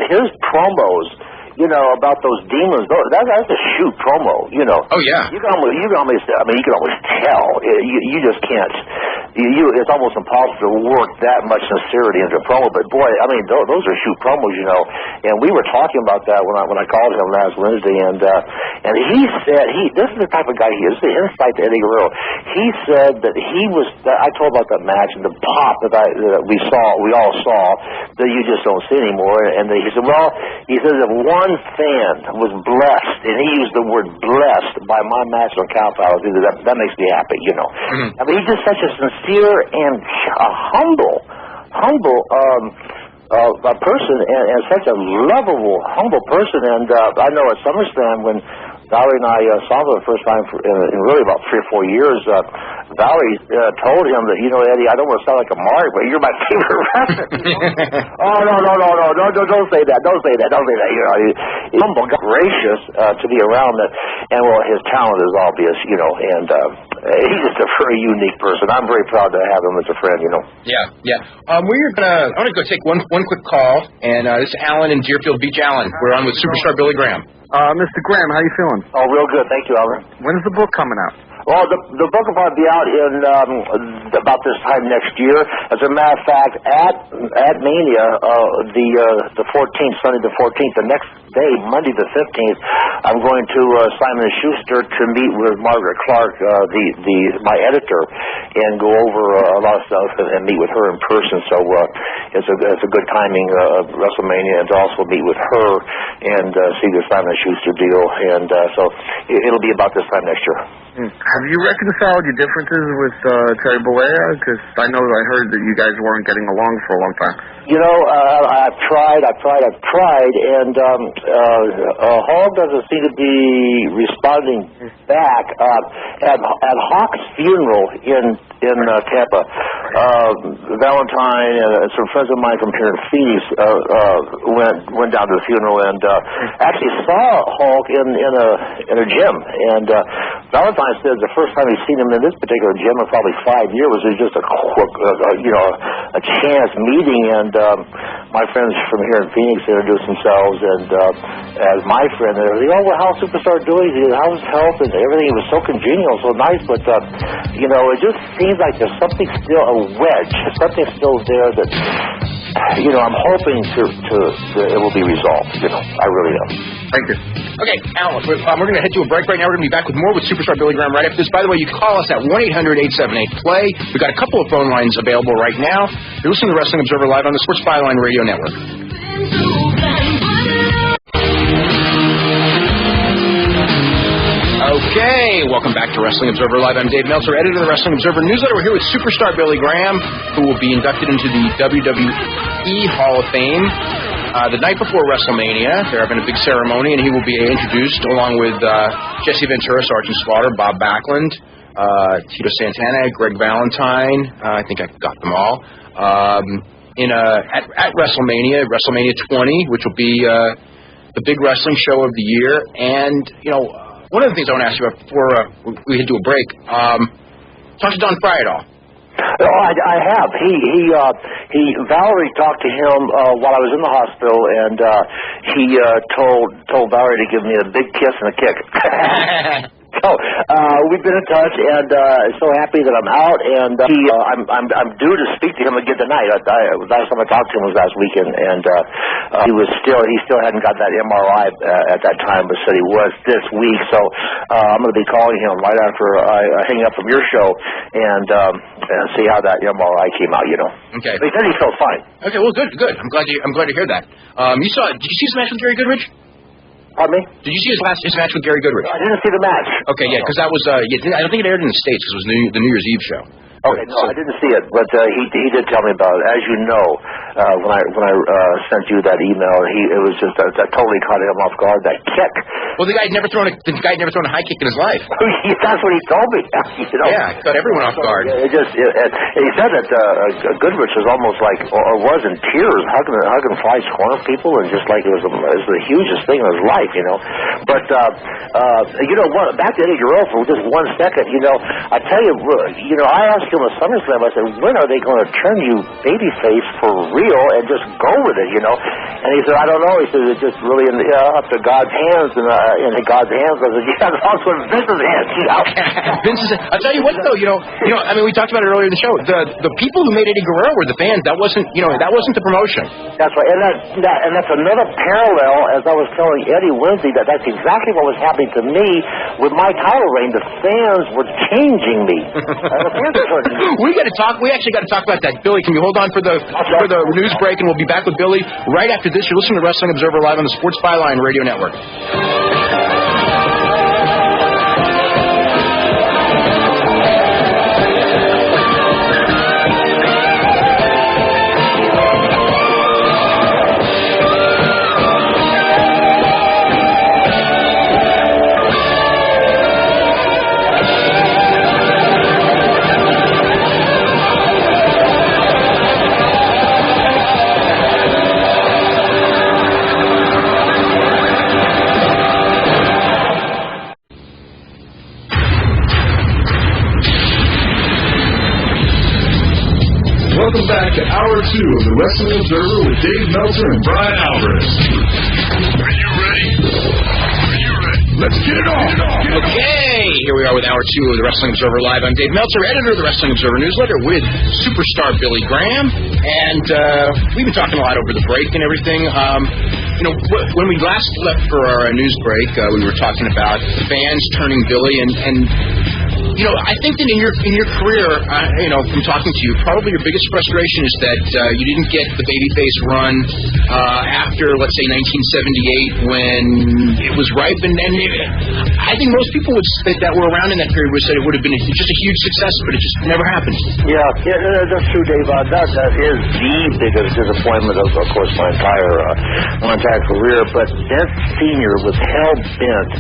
[SPEAKER 6] his promos. about those demons. That's a shoot promo.
[SPEAKER 3] Oh yeah.
[SPEAKER 6] You can almost tell. You just can't. It's almost impossible to work that much sincerity into a promo. But boy, those are shoot promos, And we were talking about that when I called him last Wednesday, and he said this is the type of guy he is. The insight to Eddie Guerrero. He said that I told about that match and the pop that we all saw that you just don't see anymore. And he said, if one fan was blessed, and he used the word blessed by my match on Cow Palace, that makes me happy,
[SPEAKER 3] Mm-hmm.
[SPEAKER 6] He's just such a sincere and humble a person, and such a lovable, humble person. And I know at SummerSlam when Valerie and I saw him for the first time in really about 3 or 4 years, Valerie told him that, Eddie, I don't want to sound like a mark, but you're my favorite wrestler. Oh, no, don't say that. He's humble, gracious to be around that, and his talent is obvious, and he's just a very unique person. I'm very proud to have him as a friend,
[SPEAKER 3] Yeah. I'm gonna go take one quick call, and this is Alan in Deerfield Beach. Alan, we're on with Superstar Billy Graham.
[SPEAKER 7] Mr. Graham, how you feeling?
[SPEAKER 6] Oh, real good. Thank you, Alan.
[SPEAKER 7] When's the book coming out?
[SPEAKER 6] Well, the book will probably be out in about this time next year. As a matter of fact, at Mania, the 14th, Sunday the 14th, the next day, Monday the 15th, I'm going to Simon & Schuster to meet with Margaret Clark, my editor, and go over a lot of stuff and meet with her in person. So it's a good timing of WrestleMania, and to also meet with her and see the Simon & Schuster deal. And so it'll be about this time next year.
[SPEAKER 7] Have you reconciled your differences with Terry Bollea? Because I heard that you guys weren't getting along for a long time.
[SPEAKER 6] I've tried, and Hall doesn't seem to be responding back. At Hawk's funeral in Tampa, Valentine and some friends of mine from here in Phoenix went down to the funeral and actually saw Hulk in a gym. And Valentine said the first time he's seen him in this particular gym in probably 5 years was just a chance meeting. And my friends from here in Phoenix introduced themselves, and as my friend, they were, how's Superstar doing? How's his health and everything? It was so congenial, so nice, but it just seems like there's something still, a wedge, something still there that I'm hoping it will be resolved. I really am.
[SPEAKER 7] Thank you.
[SPEAKER 3] Okay, Alan, we're going to head to a break right now. We're going to be back with more with Superstar Billy Graham right after this. By the way, you can call us at 1-800-878-PLAY. We've got a couple of phone lines available right now. You're listening to Wrestling Observer Live on the Sports Byline Radio Network. Okay, welcome back to Wrestling Observer Live. I'm Dave Meltzer, editor of the Wrestling Observer Newsletter. We're here with Superstar Billy Graham, who will be inducted into the WWE Hall of Fame. The night before WrestleMania, they're having a big ceremony, and he will be introduced along with Jesse Ventura, Sergeant Slaughter, Bob Backlund, Tito Santana, Greg Valentine. I think I got them all. At WrestleMania 20, which will be the big wrestling show of the year. And, one of the things I want to ask you about before we head to a break, talk to Don Frye at all.
[SPEAKER 6] Oh, I have. Valerie talked to him while I was in the hospital, and he told Valerie to give me a big kiss and a kick. So we've been in touch, and so happy that I'm out. And I'm due to speak to him again tonight. Last time I talked to him was last weekend, and he still hadn't got that MRI at that time, but said he was this week. So I'm going to be calling him right after I hang up from your show and see how that MRI came out.
[SPEAKER 3] Okay.
[SPEAKER 6] But he said he felt fine.
[SPEAKER 3] Okay. Well, good. I'm glad to hear that. Did you see his match with Gary Goodrich?
[SPEAKER 6] Pardon me?
[SPEAKER 3] Did you see his match with Gary Goodrich?
[SPEAKER 6] I didn't see the match.
[SPEAKER 3] Okay, yeah, because that was, I don't think it aired in the States because it was the New Year's Eve show.
[SPEAKER 6] Okay, no, I didn't see it, but he did tell me about it. As you know, when I sent you that email, it was just that totally caught him off guard. That kick.
[SPEAKER 3] Well, the guy had never thrown a high kick in his life.
[SPEAKER 6] That's what he told me.
[SPEAKER 3] Yeah, caught everyone off guard.
[SPEAKER 6] And he said that Goodrich was almost like, or was in tears, hugging Fly's corner people, and just like it was the hugest thing in his life, But back to Eddie Guerrero for just 1 second. I tell you, I asked him at SummerSlam, I said, when are they going to turn you babyface for real? real and just go with it, And he said, I don't know. He said, it's just really up to God's hands, and in God's hands. I said, yeah, it's also in Vince's hands,
[SPEAKER 3] Vince's. I'll tell you what, though, I mean, we talked about it earlier in the show. The people who made Eddie Guerrero were the fans. That wasn't the promotion.
[SPEAKER 6] That's right, and that's another parallel. As I was telling Eddie Wednesday, that's exactly what was happening to me with my title reign. The fans were changing me.
[SPEAKER 3] We actually got to talk about that. Billy, can you hold on for the news break, and we'll be back with Billy right after this. You're listening to Wrestling Observer Live on the Sports Byline Radio Network.
[SPEAKER 1] Welcome back to Hour 2 of the Wrestling Observer with Dave Meltzer and Bryan Alvarez.
[SPEAKER 2] Are you ready? Are you ready?
[SPEAKER 1] Let's get it on.
[SPEAKER 3] Okay, here we are with Hour 2 of the Wrestling Observer Live. I'm Dave Meltzer, editor of the Wrestling Observer newsletter, with superstar Billy Graham. And we've been talking a lot over the break and everything. When we last left for our news break, we were talking about fans turning Billy, and I think that in your career, from talking to you, probably your biggest frustration is that you didn't get the babyface run after, let's say, 1978, when it was ripe. And I think most people that were around in that period would say it would have been just a huge success, but it just never happened.
[SPEAKER 6] Yeah, that's true, Dave. That is the biggest disappointment of course, my entire career. But Vince Sr. was hell bent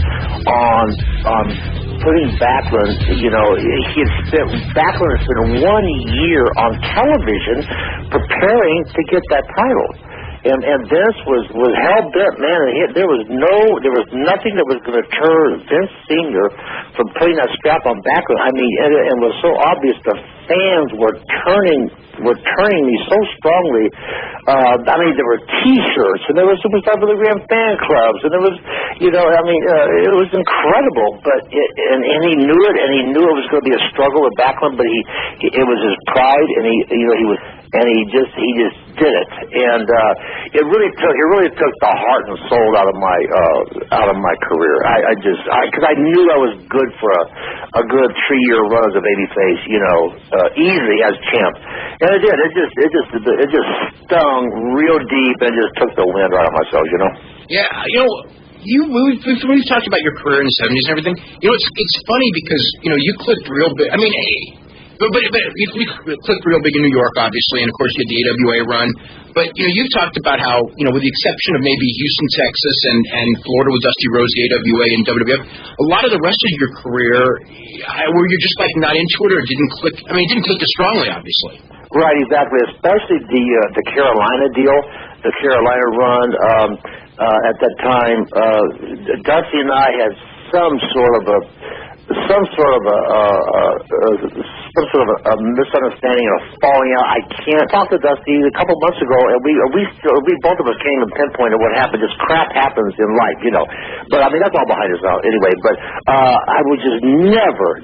[SPEAKER 6] on putting Backlund, Backlund had spent 1 year on television preparing to get that title. And Vince was hell bent, man. And there was nothing that was going to turn Vince Sr. from putting that strap on Backlund. I mean, it was so obvious. The fans were turning me so strongly. There were T-shirts, and there were Superstar Billy Graham fan clubs, and there was, it was incredible. But and he knew it, and he knew it was going to be a struggle with Backlund. But it was his pride, and he just did it, and it really took the heart and soul out of my career. Because I knew I was good for a good 3-year run as a babyface, easily as champ. And it did. It just stung real deep and just took the wind right out of myself,
[SPEAKER 3] Yeah, we've talked about your career in the 70s and everything. It's funny because you clicked real big. I mean, but you clicked real big in New York, obviously, and of course you had the AWA run. But you've talked about how with the exception of maybe Houston, Texas, and Florida with Dusty Rhodes, the AWA and WWF, a lot of the rest of your career, were you just like not into it, or it didn't click? I mean, it didn't click as strongly, obviously.
[SPEAKER 6] Right, exactly. Especially the Carolina deal, the Carolina run. At that time, Dusty and I had some sort of a misunderstanding or falling out. I can't talk to Dusty a couple months ago, and we both of us came to pinpoint what happened. Just crap happens in life, But I mean, that's all behind us now, anyway. But I would just never.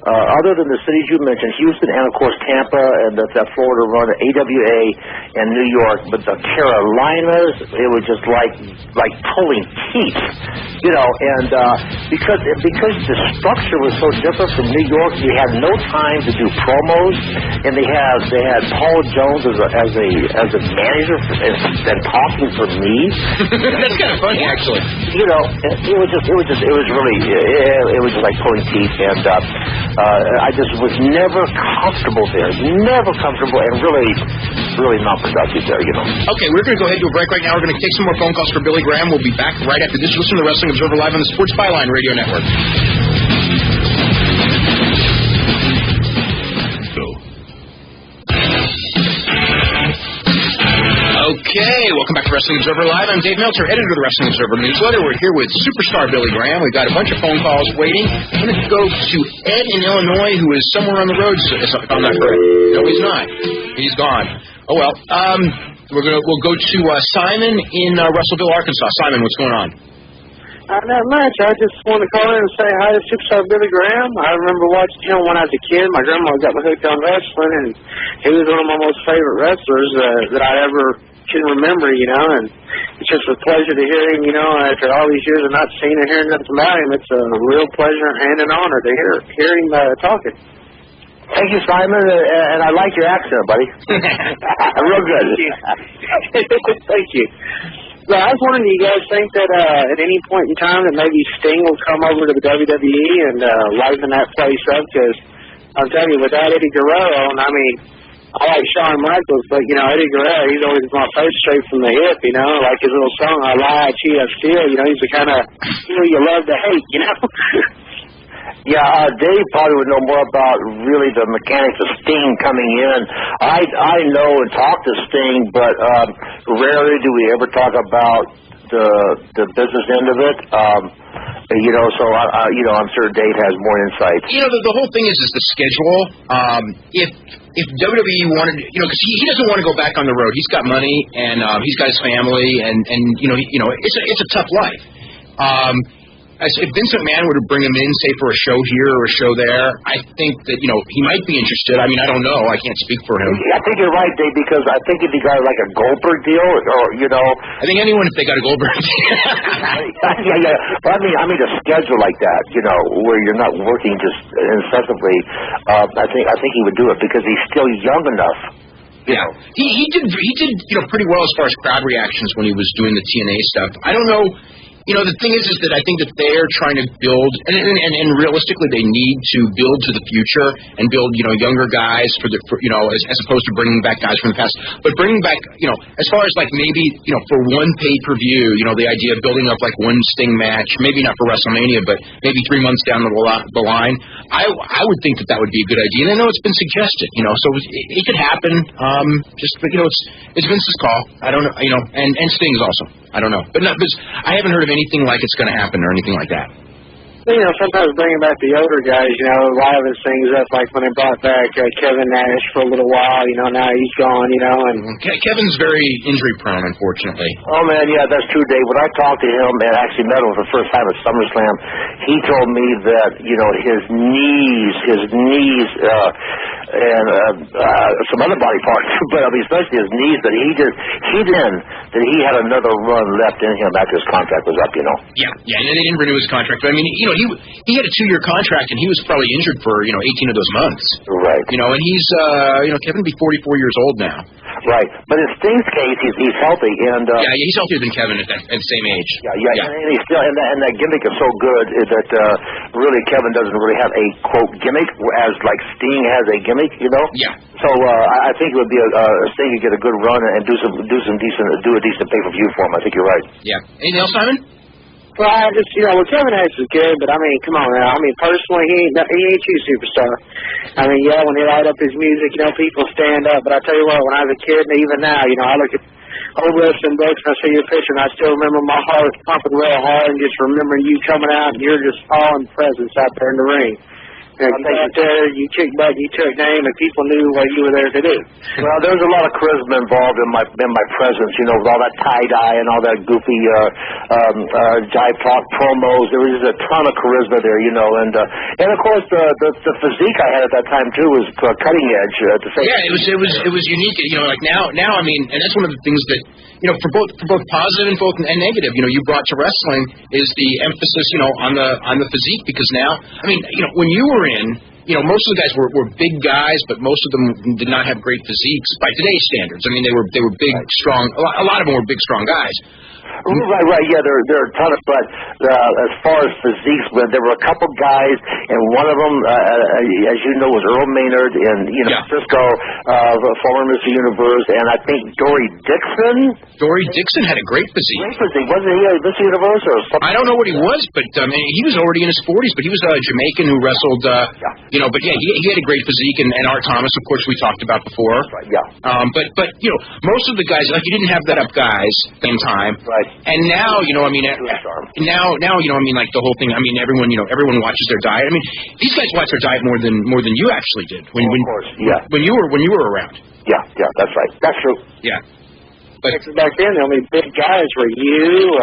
[SPEAKER 6] Other than the cities you mentioned, Houston and, of course, Tampa and that Florida run, AWA and New York, but the Carolinas, it was just like pulling teeth, and because the structure was so different from New York, you had no time to do promos, and they had Paul Jones as a manager and talking for me.
[SPEAKER 3] That's kind of funny, actually.
[SPEAKER 6] It was just like pulling teeth, and I just was never comfortable there, and really not productive there,
[SPEAKER 3] Okay, we're going to go ahead to a break right now. We're going to take some more phone calls for Billy Graham. We'll be back right after this. Listen to the Wrestling Observer Live on the Sports Byline Radio Network. Okay, welcome back to Wrestling Observer Live. I'm Dave Meltzer, editor of the Wrestling Observer newsletter. We're here with superstar Billy Graham. We've got a bunch of phone calls waiting. I'm going to go to Ed in Illinois, who is somewhere on the road, if I'm not correct. No, he's not. He's gone. Oh, well. We'll go to Simon in Russellville, Arkansas. Simon, what's going on?
[SPEAKER 8] Not much. I just want to call in and say hi to Superstar Billy Graham. I remember watching him when I was a kid. My grandma got me hooked on wrestling, and he was one of my most favorite wrestlers that I ever can remember, and it's just a pleasure to hear him, after all these years of not seeing or hearing nothing about him. It's a real pleasure and an honor to hear him talking.
[SPEAKER 6] Thank you, Simon, and I like your accent, buddy. Real good.
[SPEAKER 8] Thank you. Well, I was wondering, do you guys think that at any point in time that maybe Sting will come over to the WWE and liven that place up? Because I'll tell you, without Eddie Guerrero, and I mean, I like Shawn Michaels, but, Eddie Guerrero, he's always my face straight from the hip, like his little song, I Lie, I Cheat, I Steal, he's the kind of hero you love to hate,
[SPEAKER 6] Yeah, Dave probably would know more about really the mechanics of Sting coming in. I know and talk to Sting, but rarely do we ever talk about the business end of it. So I'm sure Dave has more insight.
[SPEAKER 3] The whole thing is the schedule. If WWE wanted, because he doesn't want to go back on the road. He's got money and he's got his family, and it's a tough life. If Vince McMahon were to bring him in, say, for a show here or a show there, I think that, he might be interested. I mean, I don't know. I can't speak for him.
[SPEAKER 6] I think you're right, Dave, because I think if he got like a Goldberg deal or,
[SPEAKER 3] I think anyone, if they got a Goldberg deal.
[SPEAKER 6] yeah. But I mean a schedule like that, where you're not working just incessantly, I think he would do it because he's still young enough.
[SPEAKER 3] Yeah. He did pretty well as far as crowd reactions when he was doing the TNA stuff. I don't know. The thing is that I think that they're trying to build, and realistically, they need to build to the future and build, younger guys as opposed to bringing back guys from the past. But bringing back, as far as like maybe, for one pay-per-view, the idea of building up like one Sting match, maybe not for WrestleMania, but maybe 3 months down the line, I would think that would be a good idea. And I know it's been suggested, so it could happen. It's Vince's call. I don't know, and Sting's also. I don't know, but I haven't heard of anything like it's going to happen or anything like that.
[SPEAKER 8] Sometimes bringing back the older guys, liven things up, like when they brought back Kevin Nash for a little while, now he's gone, and...
[SPEAKER 3] Kevin's very injury-prone, unfortunately.
[SPEAKER 6] Oh, man, yeah, that's true, Dave. When I talked to him and actually met him for the first time at SummerSlam, he told me that, his knees, and some other body parts, but especially his knees, that he had another run left in him after his contract was up,
[SPEAKER 3] Yeah, and they didn't renew his contract. But I mean, he had a 2-year contract, and he was probably injured for 18 of those months.
[SPEAKER 6] Right.
[SPEAKER 3] And he's Kevin will be 44 years old now.
[SPEAKER 6] Right, but in Sting's case, he's healthy, and
[SPEAKER 3] he's healthier than Kevin at the same age.
[SPEAKER 6] Yeah. And he's still, and that gimmick is so good that really Kevin doesn't really have a quote gimmick, as like Sting has a gimmick,
[SPEAKER 3] Yeah.
[SPEAKER 6] So I think it would be Sting could get a good run and do a decent pay-per-view for him. I think you're right.
[SPEAKER 3] Yeah. Anything else, Simon?
[SPEAKER 8] Well, I just, Kevin Nash is good, but I mean, come on now. I mean, personally, he ain't you superstar. I mean, when he light up his music, people stand up. But I tell you what, when I was a kid, and even now, I look at old wrestling books and I see your picture, and I still remember my heart pumping real hard, and just remembering you coming out, and you're just all in presence out there in the ring. You got there, you kicked butt, you took name, and people knew what you were there to do.
[SPEAKER 6] Well, there was a lot of charisma involved in my presence, with all that tie-dye and all that goofy jive talk promos. There was a ton of charisma there, and of course the physique I had at that time too was cutting edge. To say.
[SPEAKER 3] Yeah, it was unique. Like now, I mean, and that's one of the things that for both positive and negative, you brought to wrestling is the emphasis, on the physique, because now, I mean, when you were in, most of the guys were big guys, but most of them did not have great physiques by today's standards. I mean, they were big, strong. A lot of them were big, strong guys.
[SPEAKER 6] Right, yeah, there are a ton of, but as far as physiques, there were a couple guys, and one of them, as you know, was Earl Maynard, and, Frisco, former Mr. Universe, and I think Dory Dixon. Dory Dixon
[SPEAKER 3] had a great physique.
[SPEAKER 6] Wasn't he a Mr. Universe or something?
[SPEAKER 3] I don't know what he was, but he was already in his 40s, but he was a Jamaican who wrestled, but yeah, he had a great physique, and Art Thomas, of course, we talked about before.
[SPEAKER 6] That's right, yeah.
[SPEAKER 3] But most of the guys, like, you didn't have that up guys same time.
[SPEAKER 6] Right.
[SPEAKER 3] And now, like the whole thing, I mean, everyone watches their diet. I mean, these guys watch their diet more than you actually did when
[SPEAKER 6] of course, yeah.
[SPEAKER 3] when you were around.
[SPEAKER 6] Yeah, that's right. That's true.
[SPEAKER 3] Yeah. But
[SPEAKER 8] back then, the only big guys were you,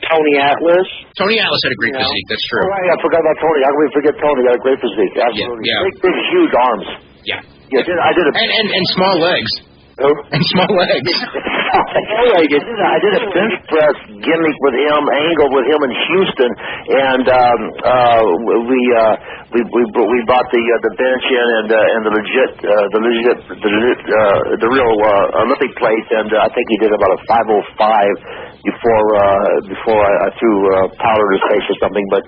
[SPEAKER 8] Tony Atlas.
[SPEAKER 3] Tony Atlas had a great physique. That's true.
[SPEAKER 6] Oh, right, I forgot about Tony. How can we forget Tony? He had a great physique. Absolutely.
[SPEAKER 3] Yeah.
[SPEAKER 6] Big, huge arms.
[SPEAKER 3] Yeah.
[SPEAKER 6] Yeah, I did a...
[SPEAKER 3] And small legs.
[SPEAKER 6] Who?
[SPEAKER 3] And small legs.
[SPEAKER 6] I did a bench press gimmick with him, angle with him in Houston, and we bought the bench in and the real Olympic plate, and I think he did about a 505 before I threw powder in his face or something. But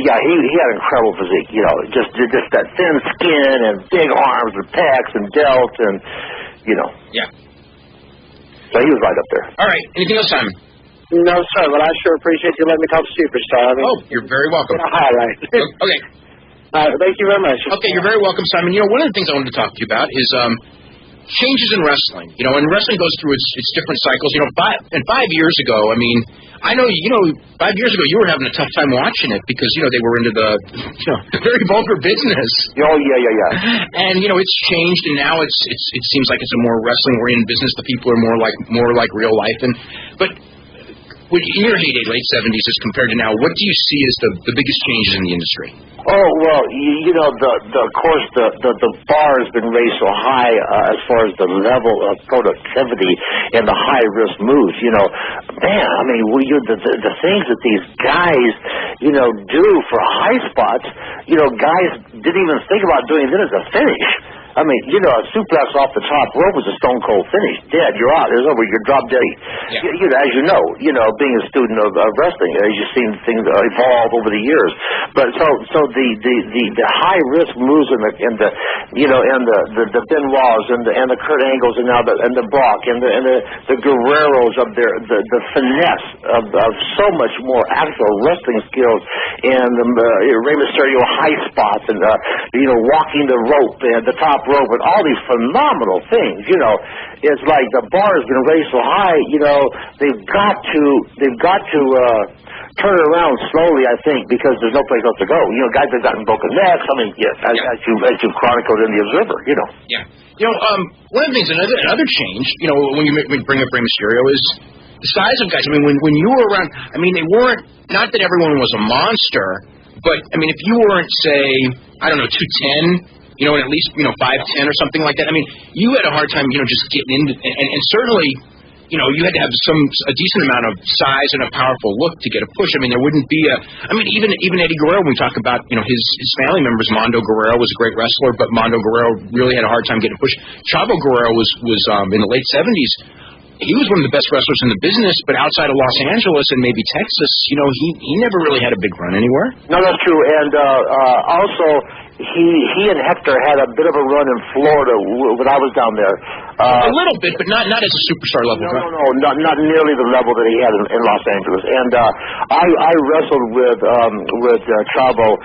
[SPEAKER 6] yeah, he had an incredible physique. You know, just that thin skin and big arms and pecs and delts and. You know.
[SPEAKER 3] Yeah.
[SPEAKER 6] So he was right up there.
[SPEAKER 3] All right. Anything else, Simon?
[SPEAKER 8] No, sir, but I sure appreciate you letting me talk to Superstar. I mean,
[SPEAKER 3] you're very welcome.
[SPEAKER 8] A highlight.
[SPEAKER 3] Okay.
[SPEAKER 8] Thank you very much.
[SPEAKER 3] Okay, you're very welcome, Simon. You know, one of the things I wanted to talk to you about is changes in wrestling. You know, and wrestling goes through its different cycles. You know, 5 years ago, I mean, I know, 5 years ago you were having a tough time watching it because, they were into the, very vulgar business.
[SPEAKER 6] Oh, yeah.
[SPEAKER 3] And, it's changed, and now it seems like it's a more wrestling-oriented business. The people are more like real life. But in your heyday, late 70s, as compared to now, what do you see as the biggest changes in the industry?
[SPEAKER 6] Oh, well, of course, the bar has been raised so high as far as the level of productivity and the high-risk moves. Man, I mean, the things that these guys, do for high spots, guys didn't even think about doing then as a finish. I mean, a suplex off the top rope was a stone cold finish. Dead, you're out. It's over. You're drop dead. Yeah. As you know, being a student of wrestling, you've seen things evolve over the years. But so the high risk moves and the Benoits and the Kurt Angles and now the Brock and the Guerreros of the finesse of so much more actual wrestling skills and the Rey Mysterio high spots and walking the rope and the top rope and all these phenomenal things. It's like the bar has been raised so high. They've got to turn it around slowly, I think, because there's no place else to go. Guys have gotten broken necks. I mean, as you chronicled in the Observer.
[SPEAKER 3] Yeah. One of the things, another change, when you bring up Rey Mysterio is the size of guys. I mean, when you were around, I mean, they weren't, not that everyone was a monster, but, I mean, if you weren't, say, I don't know, 210, and at least, 5'10" or something like that. I mean, you had a hard time, just getting into, and certainly, you had to have a decent amount of size and a powerful look to get a push. I mean, there wouldn't be even Eddie Guerrero, when we talk about, his family members, Mondo Guerrero was a great wrestler, but Mondo Guerrero really had a hard time getting a push. Chavo Guerrero was in the late 70s. He was one of the best wrestlers in the business, but outside of Los Angeles and maybe Texas, he never really had a big run anywhere.
[SPEAKER 6] No, that's true. And also, he and Hector had a bit of a run in Florida when I was down there.
[SPEAKER 3] A little bit, but not as a superstar level.
[SPEAKER 6] No, not nearly the level that he had in Los Angeles. And I wrestled with Chavo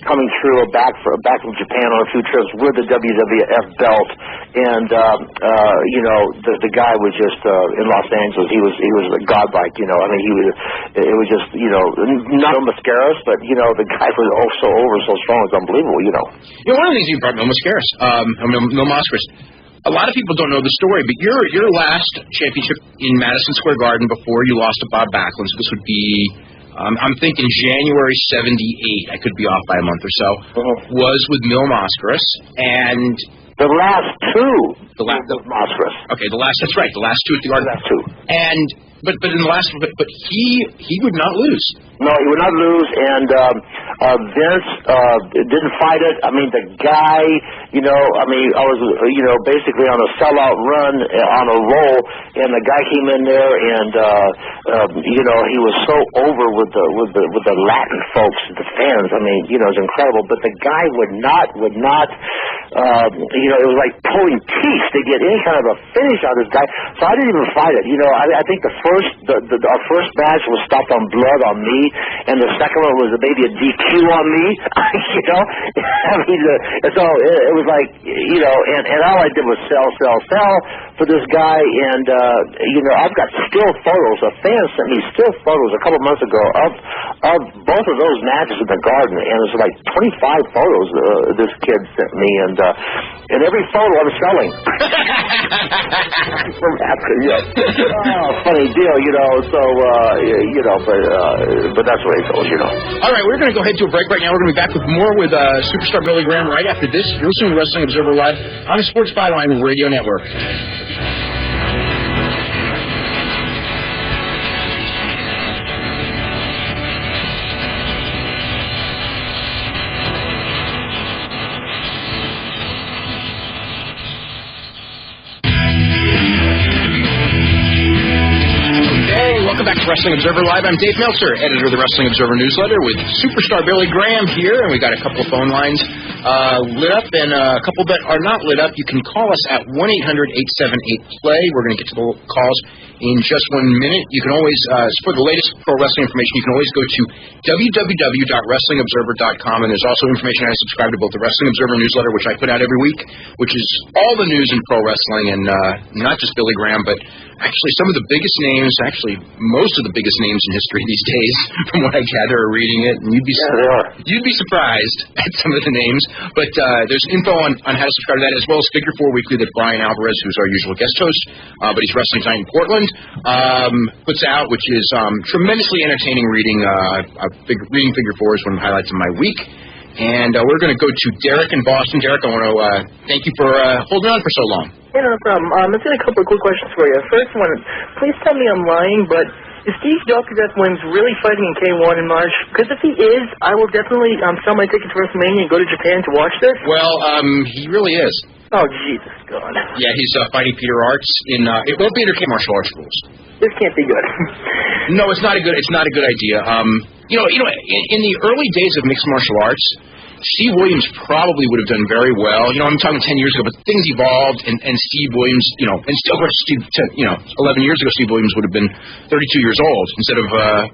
[SPEAKER 6] coming through back from Japan on a few trips with the WWF belt, and the guy was just in Los Angeles. He was godlike. I mean, it was just not Mascaras, but the guy was so strong, it's unbelievable.
[SPEAKER 3] One of the things you brought Mil Mascaras. A lot of people don't know the story, but your last championship in Madison Square Garden before you lost to Bob Backlund, this would be, I'm thinking January '78. I could be off by a month or so. Was with Mil Mascaras, and
[SPEAKER 6] the last two.
[SPEAKER 3] Mascaras. Okay, that's right. The last two at the Garden.
[SPEAKER 6] The last two.
[SPEAKER 3] And but in the last, but he would not lose.
[SPEAKER 6] No, he would not lose, and Vince didn't fight it. I mean, the guy, I was, basically on a sellout run on a roll, and the guy came in there, and he was so over with the Latin folks, the fans. I mean, it was incredible. But the guy would not. It was like pulling teeth to get any kind of a finish out of this guy. So I didn't even fight it. I think our first match was stopped on blood on me, and the second one was maybe a DQ on me. I mean, so it was like, and all I did was sell for this guy, and I've got still photos. A fan sent me still photos a couple months ago of both of those matches in the Garden, and it's like 25 photos this kid sent me, and every photo I'm selling. Funny deal, So but that's the way it goes,
[SPEAKER 3] All right, we're going to go ahead to a break right now. We're going to be back with more with superstar Billy Graham right after this. You're listening to Wrestling Observer Live on the Sports Byline Radio Network. Welcome back to Wrestling Observer Live. I'm Dave Meltzer, editor of the Wrestling Observer newsletter, with superstar Billy Graham here, and we got a couple of phone lines lit up and a couple that are not lit up. You can call us at 1-800-878-PLAY. We're going to get to the calls in just 1 minute. You can always, for the latest pro wrestling information, you can always go to www.wrestlingobserver.com, and there's also information I subscribe to both the Wrestling Observer newsletter, which I put out every week, which is all the news in pro wrestling, and not just Billy Graham, but actually some of the biggest names, most of the biggest names in history these days, from what I gather, are reading it, and you'd be surprised at some of the names. But there's info on how to subscribe to that, as well as Figure 4 Weekly that Bryan Alvarez, who's our usual guest host, but he's Wrestling Tonight in Portland, puts out, which is tremendously entertaining reading. Reading Figure 4 is one of the highlights of my week. And we're going to go to Derek in Boston. Derek, I want to thank you for holding on for so long.
[SPEAKER 9] Yeah, no problem. Let's get a couple of quick questions for you. First one, please tell me I'm lying, but is Steve Dr. Death Williams really fighting in K1 in March? Because if he is, I will definitely sell my ticket to WrestleMania and go to Japan to watch this.
[SPEAKER 3] Well, he really is.
[SPEAKER 9] Oh, Jesus God.
[SPEAKER 3] Yeah, he's fighting Peter Arts in. It won't be under K martial arts rules.
[SPEAKER 9] This can't be good.
[SPEAKER 3] No, it's not a good idea. In the early days of mixed martial arts, Steve Williams probably would have done very well. I'm talking 10 years ago, but things evolved, and Steve Williams, and still, of course, 11 years ago, Steve Williams would have been 32 years old instead of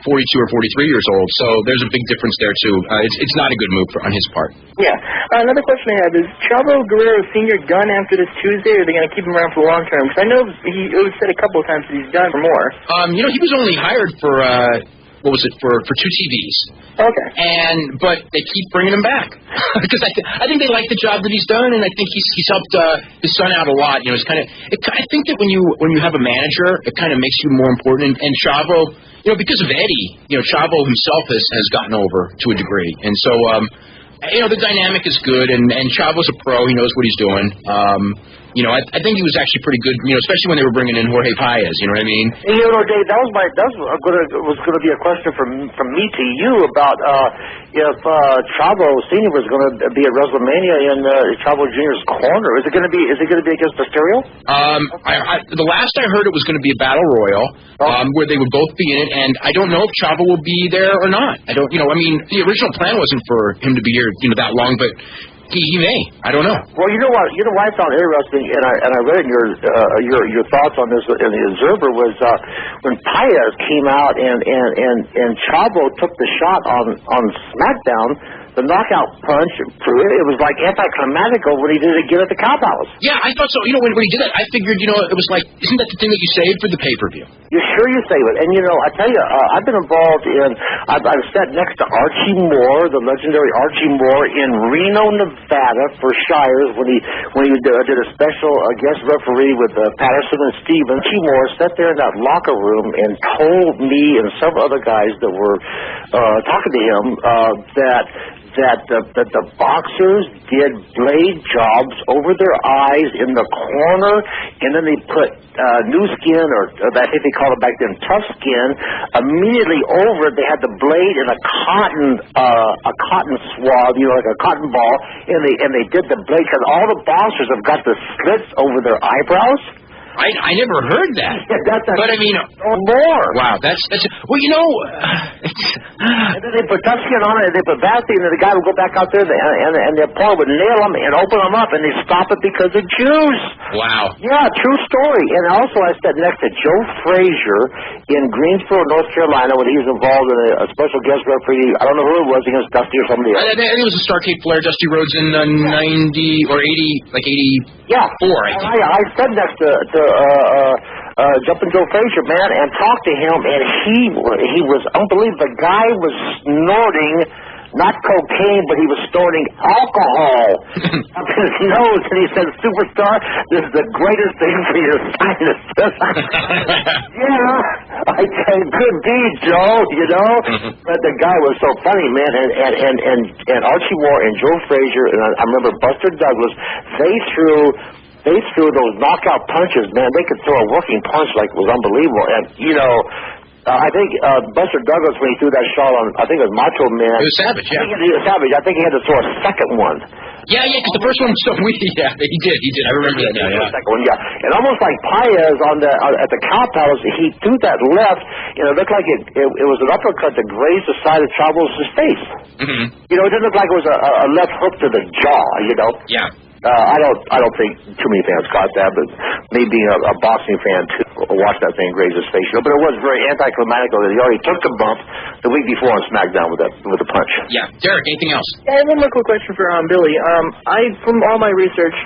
[SPEAKER 3] 42 or 43 years old. So there's a big difference there too. It's not a good move on his part.
[SPEAKER 9] Yeah. Another question I have is Chavo Guerrero Sr. done after this Tuesday, or are they going to keep him around for the long term? Because I know it was said a couple of times that he's done for more.
[SPEAKER 3] He was only hired for. For 2 TVs. Okay. But they keep bringing him back because I think they like the job that he's done, and I think he's helped his son out a lot. It's I think that when you have a manager, it kind of makes you more important. And Chavo, because of Eddie, Chavo himself has gotten over to a degree, and so the dynamic is good, and Chavo's a pro. He knows what he's doing. I think he was actually pretty good, especially when they were bringing in Jorge Paez, you know what I mean?
[SPEAKER 6] And, Dave, that was going to be a question from me to you about if Chavo Sr. was going to be at WrestleMania in Chavo Jr.'s corner. Is it going to be against Mysterio?
[SPEAKER 3] The last I heard, it was going to be a battle royal where they would both be in it, and I don't know if Chavo will be there or not. I don't, the original plan wasn't for him to be here, that long, but. He may. I don't know. Well, you know what I found interesting, and I read in your thoughts on this in the Observer was when Paez came out and Chavo took the shot on SmackDown. The knockout punch, it was like anticlimactic when he did it again at the Cow Palace. Yeah, I thought so. When he did that, I figured, it was like, isn't that the thing that you saved for the pay-per-view?
[SPEAKER 6] You're sure you save it. And, I tell you, I've been involved I've sat next to Archie Moore, the legendary Archie Moore, in Reno, Nevada for Shires when he did a special guest referee with Patterson and Stevens. Archie Moore sat there in that locker room and told me and several other guys that were talking to him that the boxers did blade jobs over their eyes in the corner, and then they put new skin, or I think they called it back then tough skin, immediately over it. They had the blade in a cotton swab, like a cotton ball, and they did the blade because all the boxers have got the slits over their eyebrows.
[SPEAKER 3] I never heard that.
[SPEAKER 6] Yeah,
[SPEAKER 3] but I mean,
[SPEAKER 6] more.
[SPEAKER 3] Wow, that's well,
[SPEAKER 6] And then they put touchscreen on it, and they put Vaseline, and the guy would go back out there, and the opponent would nail him and open him up, and they stop it because of juice.
[SPEAKER 3] Wow.
[SPEAKER 6] Yeah, true story. And also, I sat next to Joe Frazier in Greensboro, North Carolina, when he was involved in a special guest referee. I don't know who it was, against Dusty or somebody else.
[SPEAKER 3] I think it was a Starcade Flair, Dusty Rhodes in 90 or 80, like 84,
[SPEAKER 6] yeah.
[SPEAKER 3] I think.
[SPEAKER 6] I sat next to Jumpin' Joe Frazier, man, and talked to him, and he was unbelievable. The guy was snorting, not cocaine, but he was snorting alcohol up his nose, and he said, "Superstar, this is the greatest thing for your sinuses." Yeah, I said, "Good deed, Joe," you know. But the guy was so funny, man, and Archie Moore and Joe Frazier, and I remember Buster Douglas. They threw those knockout punches, man. They could throw a working punch like it was unbelievable. And, you know, I think Buster Douglas, when he threw that shot on, I think it was Macho Man.
[SPEAKER 3] It was Savage, yeah.
[SPEAKER 6] I think he had to throw a second one.
[SPEAKER 3] Yeah, because the first one was so weak. Yeah, he did. I remember that now, yeah.
[SPEAKER 6] Second one, yeah. And almost like Paez at the Cow Palace, he threw that left, and it looked like it was an uppercut that grazed the side of Chavez' face. Mm-hmm. You know, it didn't look like it was a left hook to the jaw, you know.
[SPEAKER 3] Yeah.
[SPEAKER 6] I don't think too many fans caught that, but me being a boxing fan too, watched that thing graze his face. You know, but it was very anticlimactic that he already took the bump the week before on SmackDown with the punch.
[SPEAKER 3] Yeah, Derek, anything else?
[SPEAKER 9] I have one more quick question for Billy. From all my research,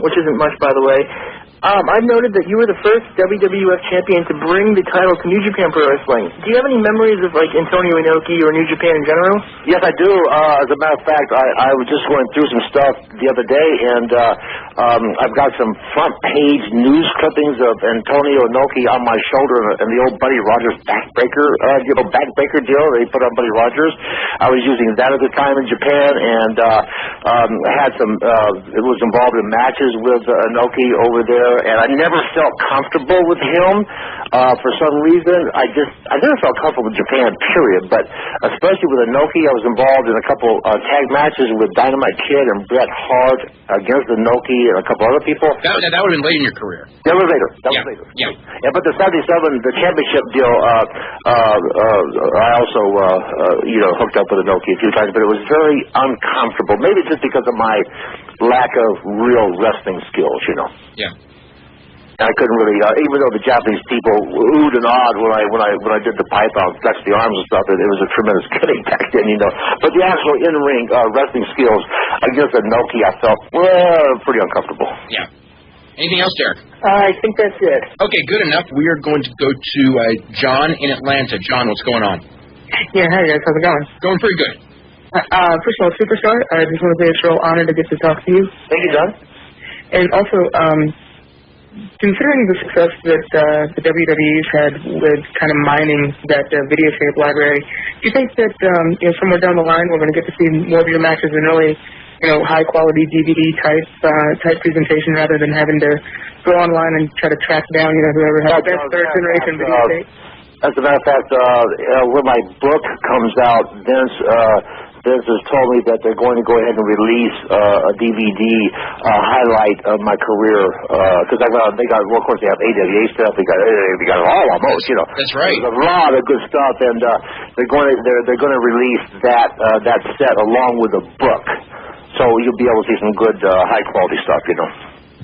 [SPEAKER 9] which isn't much by the way, I've noted that you were the first WWF champion to bring the title to New Japan Pro Wrestling. Do you have any memories of like Antonio Inoki or New Japan in general?
[SPEAKER 6] Yes, I do. As a matter of fact, I was just going through some stuff the other day, and I've got some front page news clippings of Antonio Inoki on my shoulder and the old Buddy Rogers backbreaker deal they put on Buddy Rogers. I was using that at the time in Japan, and had some. It was involved in matches with Inoki over there. And I never felt comfortable with him for some reason. I never felt comfortable with Japan, period. But especially with Inoki, I was involved in a couple tag matches with Dynamite Kid and Bret Hart against Inoki and a couple other people.
[SPEAKER 3] That would have been late in your career.
[SPEAKER 6] That was later. Yeah. But the 77, the championship deal, I also hooked up with Inoki a few times, but it was very uncomfortable. Maybe just because of my lack of real wrestling skills, you know.
[SPEAKER 3] Yeah.
[SPEAKER 6] I couldn't really, even though the Japanese people oohed and awed when I did the python, flex the arms and stuff, it was a tremendous getting back then, you know. But the actual in-ring wrestling skills against Inoki, I felt pretty uncomfortable.
[SPEAKER 3] Yeah. Anything else, Derek?
[SPEAKER 9] I think that's it.
[SPEAKER 3] Okay, good enough. We are going to go to John in Atlanta. John, what's going on?
[SPEAKER 10] Yeah, hi guys, how's it going?
[SPEAKER 3] Going pretty good.
[SPEAKER 10] First of all, Superstar, I just want to say it's a real honor to get to talk to you.
[SPEAKER 6] Thank you, John.
[SPEAKER 10] And also, considering the success that the WWE's had with kind of mining that videotape library, do you think that somewhere down the line we're going to get to see more of your matches in really high quality DVD type presentation rather than having to go online and try to track down whoever has the best third generation videotape?
[SPEAKER 6] As a matter of fact, when my book comes out, Vince has told me that they're going to go ahead and release a DVD highlight of my career because they got of course they have AWA stuff, they got it all almost, you know.
[SPEAKER 3] That's right.
[SPEAKER 6] There's a lot of good stuff, and they're going to release that set along with a book, so you'll be able to see some good high quality stuff, you know.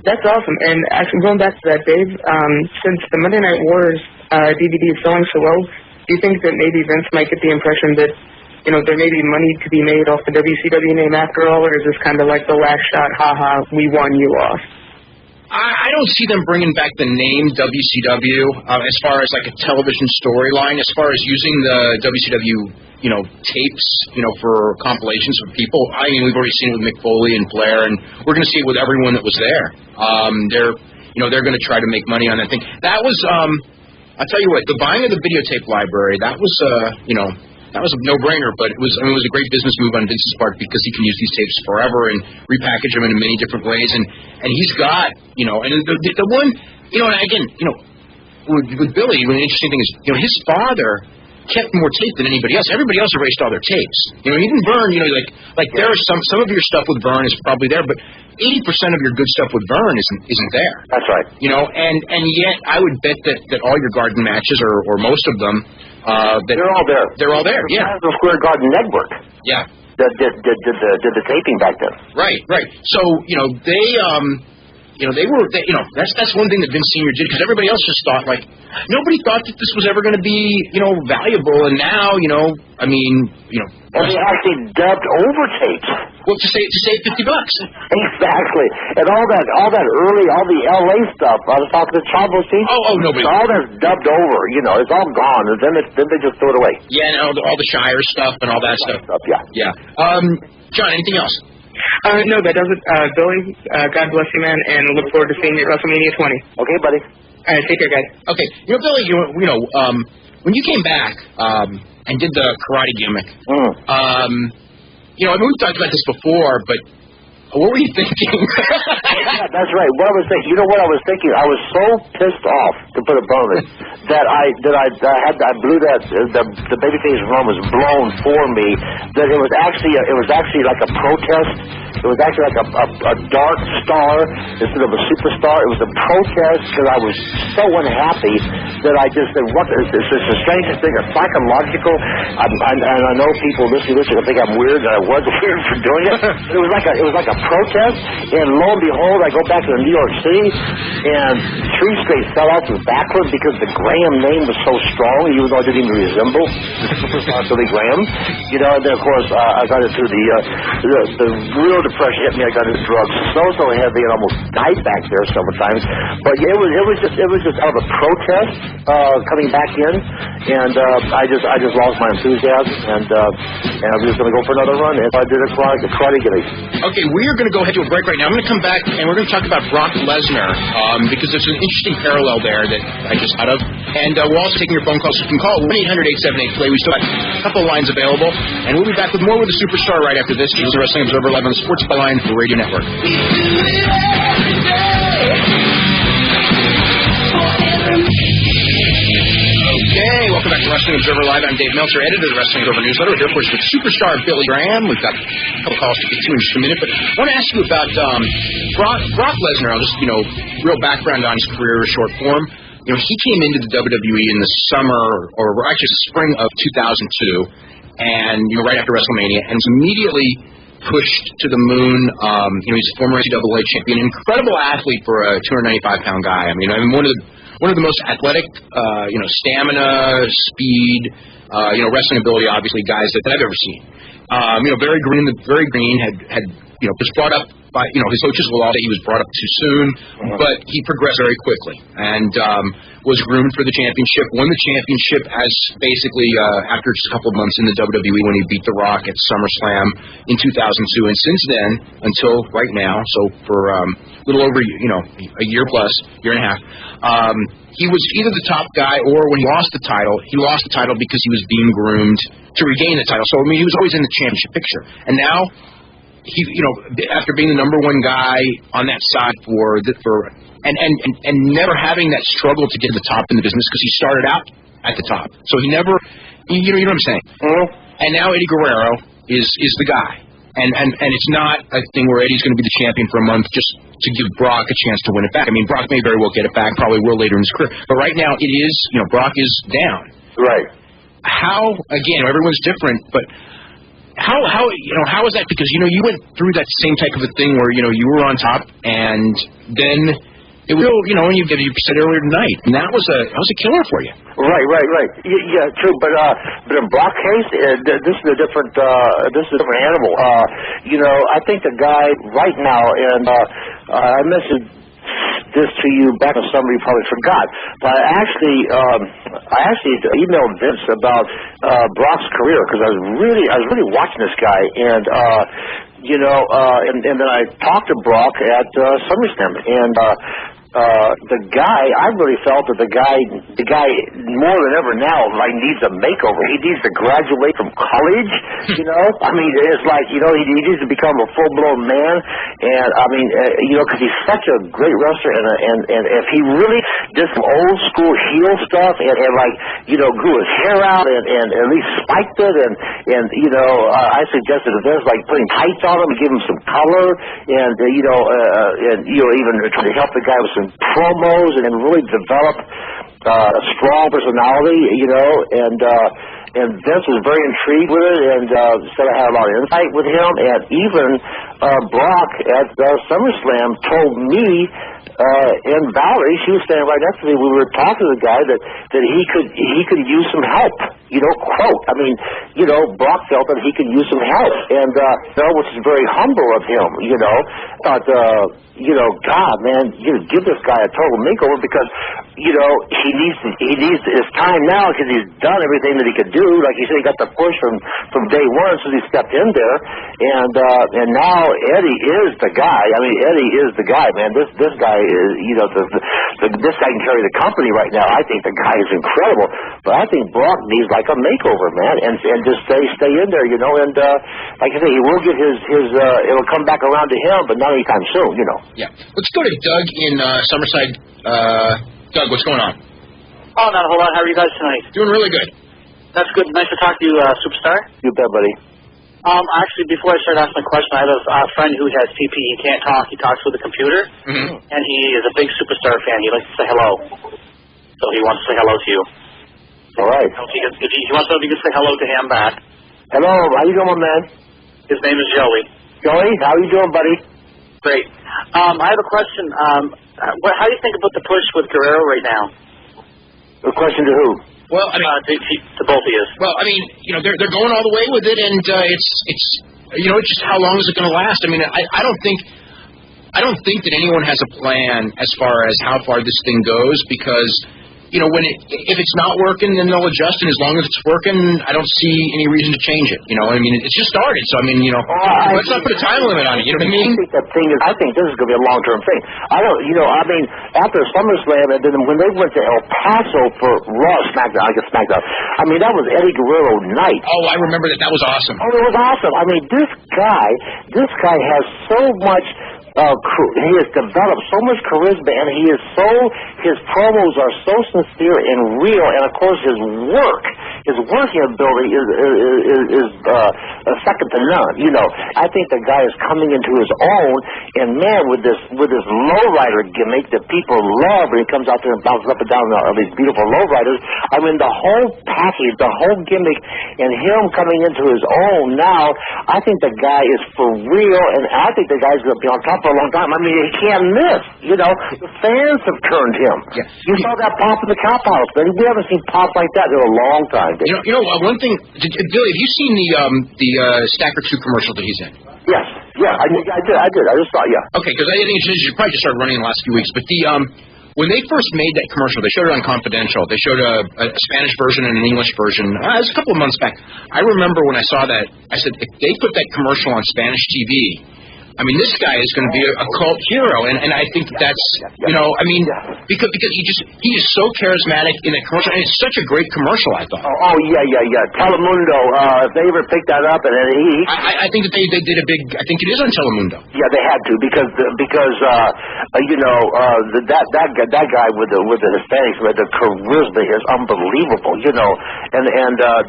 [SPEAKER 10] That's awesome. And actually, going back to that, Dave, since the Monday Night Wars DVD is selling so well, do you think that maybe Vince might get the impression that there may be money to be made off the WCW name after all, or is this kind of like the last shot, haha, we won, you lost?
[SPEAKER 3] I don't see them bringing back the name WCW as far as like a television storyline, as far as using the WCW, tapes, for compilations of people. I mean, we've already seen it with Mick Foley and Flair, and we're going to see it with everyone that was there. They're going to try to make money on that thing. That was, I'll tell you what, the buying of the videotape library, that was, that was a no-brainer, but it was a great business move on Vince's part because he can use these tapes forever and repackage them in many different ways. And he's got, and the one, and again, with Billy, the interesting thing is, his father kept more tape than anybody else. Everybody else erased all their tapes. Even Vern, like there are some of your stuff with Vern is probably there, but 80% of your good stuff with Vern isn't there.
[SPEAKER 6] That's right.
[SPEAKER 3] And yet I would bet that all your Garden matches or most of them
[SPEAKER 6] They're all there.
[SPEAKER 3] They're all there. Yeah.
[SPEAKER 6] The Square Garden Network.
[SPEAKER 3] Yeah.
[SPEAKER 6] Did the taping back then.
[SPEAKER 3] Right. So, that's one thing that Vince Sr. did, because everybody else just thought, like, nobody thought that this was ever going to be, valuable, and now,
[SPEAKER 6] And they actually dubbed over tapes.
[SPEAKER 3] Well, to save $50.
[SPEAKER 6] Exactly. And all the LA stuff, I was talking to Chavo Steve.
[SPEAKER 3] Oh, nobody.
[SPEAKER 6] All that's dubbed over, it's all gone, and then they just throw it away.
[SPEAKER 3] Yeah, and all the Shire stuff and all that stuff. Yeah. John, anything else?
[SPEAKER 10] No, that does it. Billy, God bless you, man, and look forward to seeing you at WrestleMania 20.
[SPEAKER 6] Okay, buddy.
[SPEAKER 10] All right, take care, guys.
[SPEAKER 3] Okay. Billy, when you came back and did the karate gimmick, we've talked about this before, but what were you thinking?
[SPEAKER 6] Yeah, that's right. What I was thinking, what I was thinking? I was so pissed off, to put it bluntly, that I blew that the babyface run was blown for me. That it was actually like a protest. It was actually like a dark star instead of a superstar. It was a protest because I was so unhappy that I just said, "What? It's the strangest thing. It's psychological." And I know people listening to this are going to think I'm weird, and I was weird for doing it. It was like a protest, and lo and behold, I go back to New York City, and 3 straight sellouts was backwards because the Graham name was so strong, even though I didn't even resemble the superstar Billy Graham. And then of course I got into the real depression hit me. I got into drugs so heavy and almost died back there several times. But yeah, it was just out of a protest coming back in, and I just lost my enthusiasm, and I was just going to go for another run, and I did a karate gimmick.
[SPEAKER 3] Okay, we are going to go ahead to a break right now. I'm going to come back, and we're going to talk about Brock Lesnar, because there's an interesting parallel there that I just thought of. And we're also taking your phone calls. You can call 1-800-878-PLAY. We still got a couple of lines available. And we'll be back with more with the Superstar right after this. This is the Wrestling Observer Live on the Sports Byline Radio Network. Okay, welcome back to Wrestling Observer Live. I'm Dave Meltzer, editor of the Wrestling Observer newsletter. We're here, of course, with Superstar Billy Graham. We've got a couple calls to get to in just a minute, but I want to ask you about Brock Lesnar. I'll just, real background on his career, short form. He came into the WWE in the summer, or actually spring of 2002, and, right after WrestleMania, and was immediately pushed to the moon. He's a former NCAA champion, incredible athlete for a 295-pound guy. One of the most athletic, stamina, speed, wrestling ability, obviously, guys that I've ever seen. Very green, had was brought up by, his coaches will all say he was brought up too soon, but he progressed very quickly and was groomed for the championship, won the championship as basically after just a couple of months in the WWE when he beat The Rock at SummerSlam in 2002. And since then, until right now, so for a little over, a year plus, year and a half, he was either the top guy or when he lost the title because he was being groomed to regain the title. So, he was always in the championship picture. And now, he, after being the number one guy on that side and never having that struggle to get to the top in the business because he started out at the top. So he never, you know what I'm saying? And now Eddie Guerrero is the guy. And it's not a thing where Eddie's going to be the champion for a month just to give Brock a chance to win it back. Brock may very well get it back, probably will later in his career. But right now it is, Brock is down.
[SPEAKER 6] Right.
[SPEAKER 3] How, again, everyone's different, but how is that? Because, you went through that same type of a thing where, you were on top and then it was, and you said earlier tonight, and that was a killer for you.
[SPEAKER 6] Right. Yeah, true. But in Brock's case, this is a different animal. I think the guy right now, and I mentioned this to you back in summer, you probably forgot, but I actually emailed Vince about Brock's career because I was really watching this guy, and and then I talked to Brock at SummerSlam, and the guy, I really felt that the guy more than ever now, needs a makeover. He needs to graduate from college, It's like, he needs to become a full-blown man, and, because he's such a great wrestler, and if he really did some old-school heel stuff, and grew his hair out, and at least spiked it, and I suggested to Vince, putting tights on him and give him some color, and even trying to help the guy with some promos and really develop strong personality, you know, and Vince was very intrigued with it, and said I had a lot of insight with him, and even Brock at SummerSlam told me and Valerie, she was standing right next to me. We were talking to the guy that he could use some help. You know, quote. I mean, you know, Brock felt that he could use some help, and which is very humble of him. You know, thought, you know, God, man, you know, give this guy a total makeover because, you know, he needs his time now because he's done everything that he could do. Like you said, he got the push from day one since he stepped in there, and now Eddie is the guy. I mean, Eddie is the guy, man. This guy is, you know, this guy can carry the company right now. I think the guy is incredible, but I think Brock needs like a makeover, man, and just stay in there, you know. And like I say, he will get his it'll come back around to him, but not anytime soon, you know.
[SPEAKER 3] Yeah. Let's go to Doug in Summerside. Doug, what's going on?
[SPEAKER 11] Oh, not a whole lot. How are you guys tonight?
[SPEAKER 3] Doing really good.
[SPEAKER 11] That's good. Nice to talk to you, Superstar.
[SPEAKER 6] You bet, buddy.
[SPEAKER 11] Actually, before I start asking my question, I have a friend who has PP. He can't talk. He talks with a computer, and he is a big Superstar fan. He likes to say hello. So he wants to say hello to you.
[SPEAKER 6] All right.
[SPEAKER 11] If he wants to know if you can say hello to him back.
[SPEAKER 6] Hello. How you doing, man?
[SPEAKER 11] His name is Joey.
[SPEAKER 6] Joey, how you doing, buddy?
[SPEAKER 11] Great. I have a question. How do you think about the push with Guerrero right now?
[SPEAKER 6] A question to who?
[SPEAKER 3] Well, I mean,
[SPEAKER 11] to both of you.
[SPEAKER 3] Well, I mean, you know, they're going all the way with it, and it's you know, it's just how long is it going to last? I mean, I don't think that anyone has a plan as far as how far this thing goes because, you know, if it's not working, then they'll adjust, and as long as it's working, I don't see any reason to change it. You know, I mean, it's just started, so I mean, you know, let's not put a time limit on it. You know what I mean?
[SPEAKER 6] I think this is going to be a long-term thing. I mean, after SummerSlam, and then when they went to El Paso for Raw, SmackDown, I mean, that was Eddie Guerrero night.
[SPEAKER 3] Oh, I remember that. That was awesome.
[SPEAKER 6] Oh, it was awesome. I mean, this guy has so much. He has developed so much charisma, and his promos are so sincere and real, and of course his working ability is second to none. You know, I think the guy is coming into his own, and man, with this lowrider gimmick that people love, when he comes out there and bounces up and down of these beautiful lowriders. I mean, the whole package, the whole gimmick, and him coming into his own now, I think the guy is for real, and I think the guy's going to be on top for a long time. I mean, he can't miss. You know, the fans have turned him. Yeah. You saw that pop in the Cow House, but we haven't seen pop like that in a long time.
[SPEAKER 3] You know, one thing, Billy, have you seen the Stacker 2 commercial that he's in?
[SPEAKER 6] Yes. Yeah, I did. I just saw. Yeah.
[SPEAKER 3] Okay, because I think it should probably just started running in the last few weeks. But when they first made that commercial, they showed it on Confidential. They showed a Spanish version and an English version. It was a couple of months back. I remember when I saw that, I said, if they put that commercial on Spanish TV, I mean, this guy is going to be a cult hero, and I think that's, you know, I mean, because he is so charismatic in that commercial, and it's such a great commercial, I thought.
[SPEAKER 6] Oh yeah. Telemundo, if they ever picked that up, and
[SPEAKER 3] I think that they did a big, I think it is on Telemundo.
[SPEAKER 6] Yeah, they had to, because you know, that guy with the Hispanics, with the charisma is unbelievable, you know, and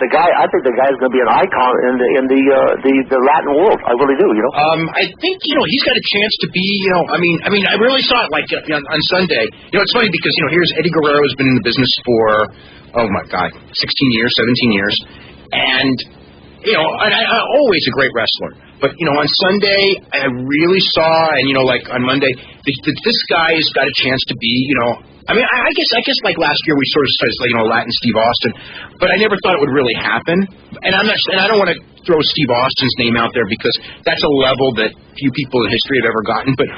[SPEAKER 6] the guy, I think the guy is going to be an icon in the Latin world. I really do, you know.
[SPEAKER 3] I think, you know, he's got a chance to be, you know, I mean, I really saw it like on Sunday. You know, it's funny because, you know, here's Eddie Guerrero has been in the business for, oh my God, 16 years, 17 years, and, you know, always a great wrestler. But, you know, on Sunday, I really saw, and, you know, like on Monday, this guy has got a chance to be, you know, I mean, I guess like last year we sort of started, you know, Latin Steve Austin, but I never thought it would really happen. And I don't want to throw Steve Austin's name out there because that's a level that few people in history have ever gotten. But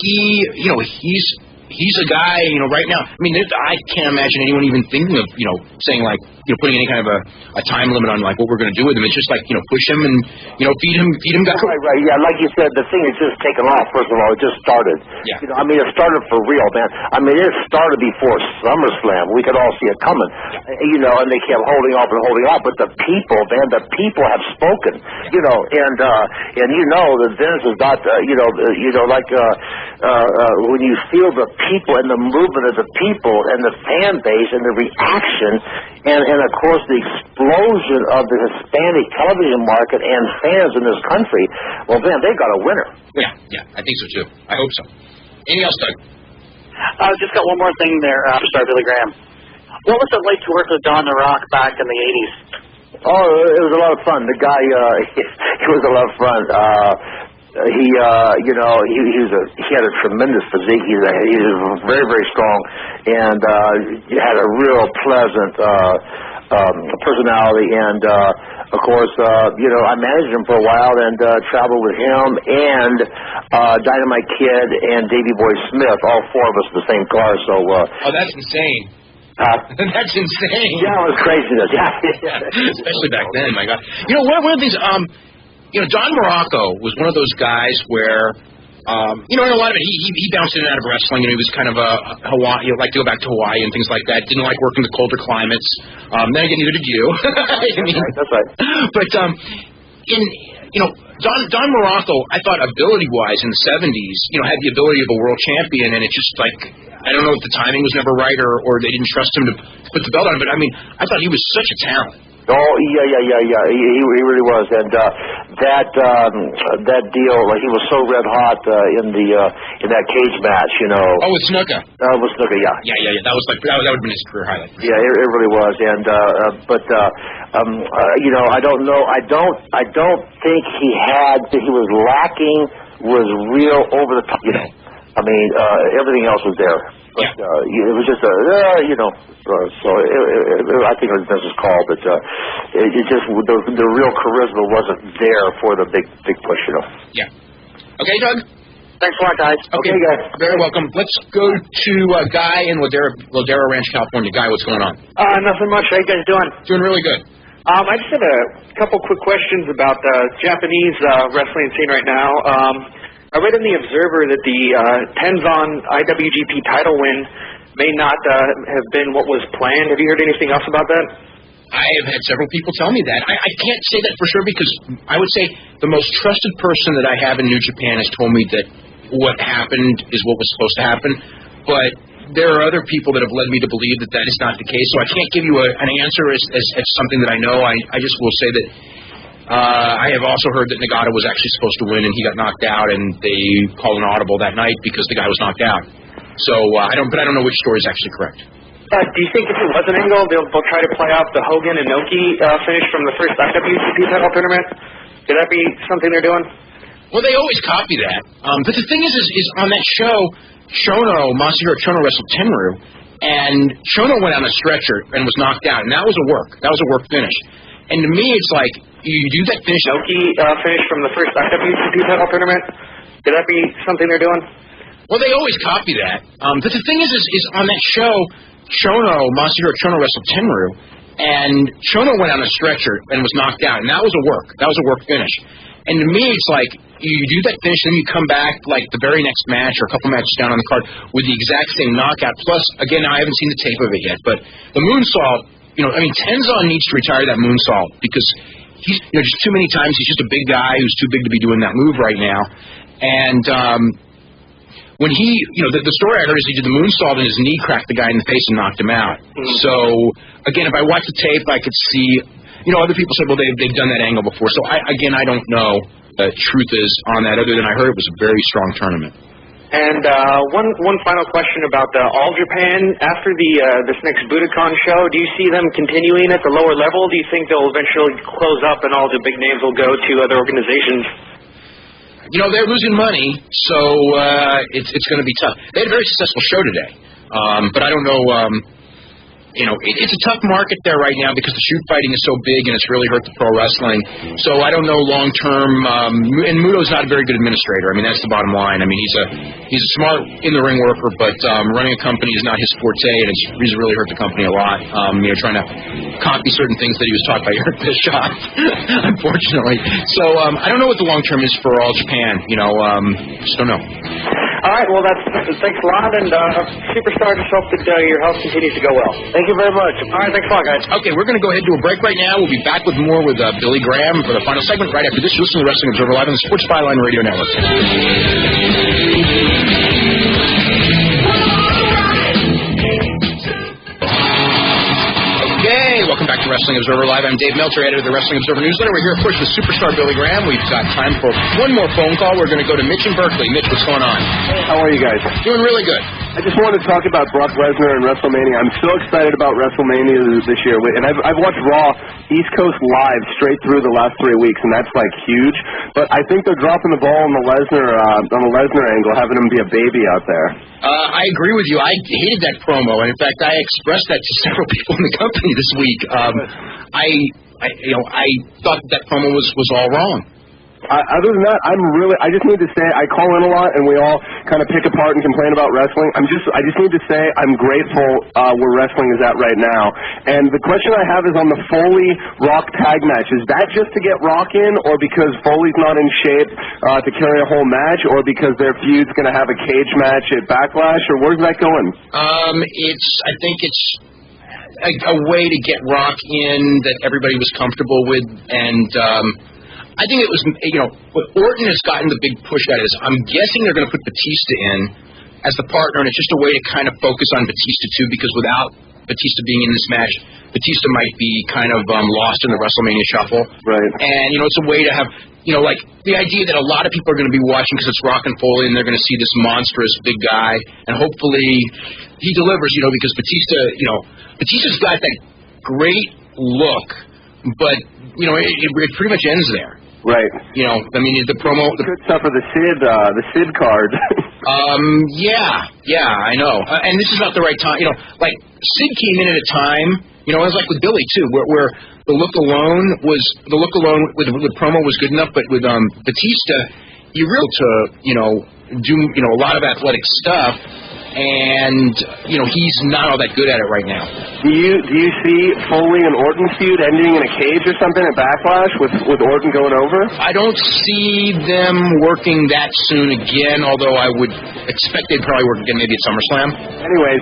[SPEAKER 3] he, you know, he's a guy, you know, right now. I mean, I can't imagine anyone even thinking of, you know, saying like, you know, putting any kind of a time limit on like what we're going to do with him. It's just like, you know, push him and, you know, feed him guys.
[SPEAKER 6] Right. Yeah, like you said, the thing is just taken off. First of all, it just started.
[SPEAKER 3] Yeah.
[SPEAKER 6] You know, I mean, it started for real, man. I mean, it started before SummerSlam. We could all see it coming. You know, and they kept holding off. But the people, man, the people have spoken. You know, and you know that Vince is not, like when you feel the people and the movement of the people and the fan base and the reaction and of course the explosion of the Hispanic television market and fans in this country, well, man, they got a winner.
[SPEAKER 3] Yeah, I think so too. I hope so. Anything else, Doug?
[SPEAKER 11] Just got one more thing there, Star Billy Graham. What was it like to work with Don the Rock back in the 80s?
[SPEAKER 6] Oh, it was a lot of fun. The guy, he was a lot of fun. He had a tremendous physique. He was very, very strong, and he had a real pleasant personality. And of course, I managed him for a while and traveled with him and Dynamite Kid and Davey Boy Smith, all four of us in the same car. So,
[SPEAKER 3] oh, that's insane. That's insane.
[SPEAKER 6] Yeah, it was craziness. Yeah.
[SPEAKER 3] Especially back then, my God. One of these, Don Morocco was one of those guys where, in a lot of it, he bounced in and out of wrestling. He was kind of a Hawaii, liked to go back to Hawaii and things like that. Didn't like working the colder climates. Then again, neither did you.
[SPEAKER 6] That's right.
[SPEAKER 3] But Don Morocco, I thought ability-wise in the 70s, had the ability of a world champion, and it just I don't know if the timing was never right or they didn't trust him to put the belt on, but I thought he was such a talent.
[SPEAKER 6] Oh, yeah. He really was, and that deal, he was so red hot in that cage match,
[SPEAKER 3] Oh, with Snuka.
[SPEAKER 6] With Snuka, yeah.
[SPEAKER 3] Yeah. That would have been his career highlight.
[SPEAKER 6] Yeah, it really was, and I don't know. I don't think he was lacking was real over the top. Everything else was there. But, it was just so I think it was Vince's call, but it just the real charisma wasn't there for the big push,
[SPEAKER 3] Yeah. Okay, Doug.
[SPEAKER 11] Thanks a lot, guys.
[SPEAKER 6] Okay, guys.
[SPEAKER 3] Very welcome. Let's go to Guy in Ladera Ranch, California. Guy, what's going on?
[SPEAKER 12] Nothing much. How you guys doing?
[SPEAKER 3] Doing really good.
[SPEAKER 12] I just had a couple quick questions about the Japanese wrestling scene right now. I read in the Observer that the Tenzan IWGP title win may not have been what was planned. Have you heard anything else about that?
[SPEAKER 3] I have had several people tell me that. I can't say that for sure because I would say the most trusted person that I have in New Japan has told me that what happened is what was supposed to happen. But there are other people that have led me to believe that is not the case. So I can't give you an answer as something that I know. I just will say that I have also heard that Nagata was actually supposed to win and he got knocked out, and they called an audible that night because the guy was knocked out. So I don't know which story is actually correct.
[SPEAKER 12] Do you think if it was an angle, they'll try to play off the Hogan and Noki finish from the first IWGP title tournament? Could that be something they're doing?
[SPEAKER 3] Well, they always copy that. But the thing is on that show, Masahiro Chono wrestled Tenryu, and Chono went on a stretcher and was knocked out, and that was a work. That was a work finish. And to me, it's like, you do that finish.
[SPEAKER 12] Noki finish from the first IWGP title tournament? Could that be something they're doing?
[SPEAKER 3] Well, they always copy that. But the thing is on that show, Masahiro Chono wrestled Tenryu, and Chono went on a stretcher and was knocked out, and that was a work. That was a work finish. And to me, it's like, you do that finish, then you come back like the very next match or a couple matches down on the card with the exact same knockout. Plus, again, I haven't seen the tape of it yet, but the moonsault, Tenzan needs to retire that moonsault because he's, just too many times he's just a big guy who's too big to be doing that move right now. And when he, the story I heard is he did the moonsault and his knee cracked the guy in the face and knocked him out. Mm-hmm. So, again, if I watch the tape, I could see, other people said, well, they've done that angle before. So, I don't know the truth is on that, other than I heard it was a very strong tournament.
[SPEAKER 12] And one final question about All Japan. After this next Budokan show, do you see them continuing at the lower level? Do you think they'll eventually close up and all the big names will go to other organizations?
[SPEAKER 3] They're losing money, so it's going to be tough. They had a very successful show today, but I don't know. It's a tough market there right now because the shoot fighting is so big and it's really hurt the pro wrestling. So I don't know long term. And Muto's not a very good administrator. That's the bottom line. He's a smart in the ring worker, but running a company is not his forte, and he's really hurt the company a lot. Trying to copy certain things that he was taught by Eric Bischoff, unfortunately. So I don't know what the long term is for All Japan. Just don't know.
[SPEAKER 12] All right, well, thanks a lot, and Superstar, just hope that your health continues to go well.
[SPEAKER 6] Thank you very much.
[SPEAKER 12] All right, thanks a lot, guys.
[SPEAKER 3] Okay, we're going to go ahead and do a break right now. We'll be back with more with Billy Graham for the final segment right after this. You're listening to Wrestling Observer Live on the Sports Byline Radio Network. Okay, welcome back to Wrestling Observer Live. I'm Dave Meltzer, editor of the Wrestling Observer Newsletter. We're here, of course, with Superstar Billy Graham. We've got time for one more phone call. We're going to go to Mitch in Berkeley. Mitch, what's going on?
[SPEAKER 13] Hey, how are you guys?
[SPEAKER 3] Doing really good.
[SPEAKER 13] I just wanted to talk about Brock Lesnar and WrestleMania. I'm so excited about WrestleMania this year, and I've watched Raw East Coast live straight through the last 3 weeks, and that's like huge. But I think they're dropping the ball on the Lesnar angle, having him be a baby out there.
[SPEAKER 3] I agree with you. I hated that promo, and in fact, I expressed that to several people in the company this week. I thought that promo was all wrong.
[SPEAKER 13] Other than that, I just need to say, I call in a lot, and we all kind of pick apart and complain about wrestling. I just need to say I'm grateful where wrestling is at right now. And the question I have is on the Foley Rock tag match. Is that just to get Rock in, or because Foley's not in shape to carry a whole match, or because their feud's going to have a cage match at Backlash, or where's that going?
[SPEAKER 3] I think it's a way to get Rock in that everybody was comfortable with, and I think it was, what Orton has gotten the big push at is, I'm guessing they're going to put Batista in as the partner, and it's just a way to kind of focus on Batista, too, because without Batista being in this match, Batista might be kind of lost in the WrestleMania shuffle.
[SPEAKER 13] Right.
[SPEAKER 3] And, it's a way to have, like, the idea that a lot of people are going to be watching because it's Rock and Foley, and they're going to see this monstrous big guy, and hopefully he delivers, because Batista's got that great look, but, it pretty much ends there.
[SPEAKER 13] Right.
[SPEAKER 3] The promo.
[SPEAKER 13] The good stuff of the Sid card.
[SPEAKER 3] Yeah, I know. And this is not the right time. Like Sid came in at a time. It was like with Billy too, where the look alone with the promo was good enough, but with Batista, you really to do a lot of athletic stuff. And he's not all that good at it right now.
[SPEAKER 13] Do you see Foley and Orton feud ending in a cage or something at Backlash with Orton going over? I
[SPEAKER 3] don't see them working that soon again, although I would expect they'd probably work again maybe at SummerSlam.
[SPEAKER 13] Anyways,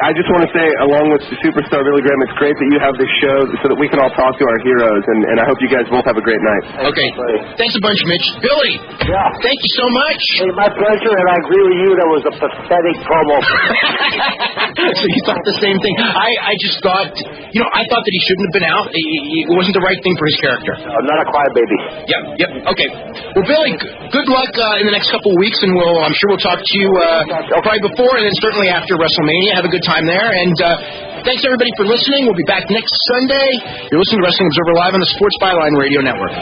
[SPEAKER 13] I just want to say, along with the Superstar Billy Graham, it's great that you have this show so that we can all talk to our heroes, and I hope you guys both have a great night.
[SPEAKER 3] Okay. Thanks a bunch, Mitch. Billy.
[SPEAKER 6] Yeah.
[SPEAKER 3] Thank you so much.
[SPEAKER 6] Hey, my pleasure, and I agree with you. That was a pathetic promo.
[SPEAKER 3] So you thought the same thing. I just thought, I thought that he shouldn't have been out. It wasn't the right thing for his character.
[SPEAKER 6] Not a crybaby.
[SPEAKER 3] Yep. Okay. Well, Billy, good luck in the next couple of weeks, and I'm sure we'll talk to you probably before and then certainly after WrestleMania. Have a good time there, and thanks everybody for listening. We'll be back next Sunday. You're listening to Wrestling Observer Live on the Sports Byline Radio Network.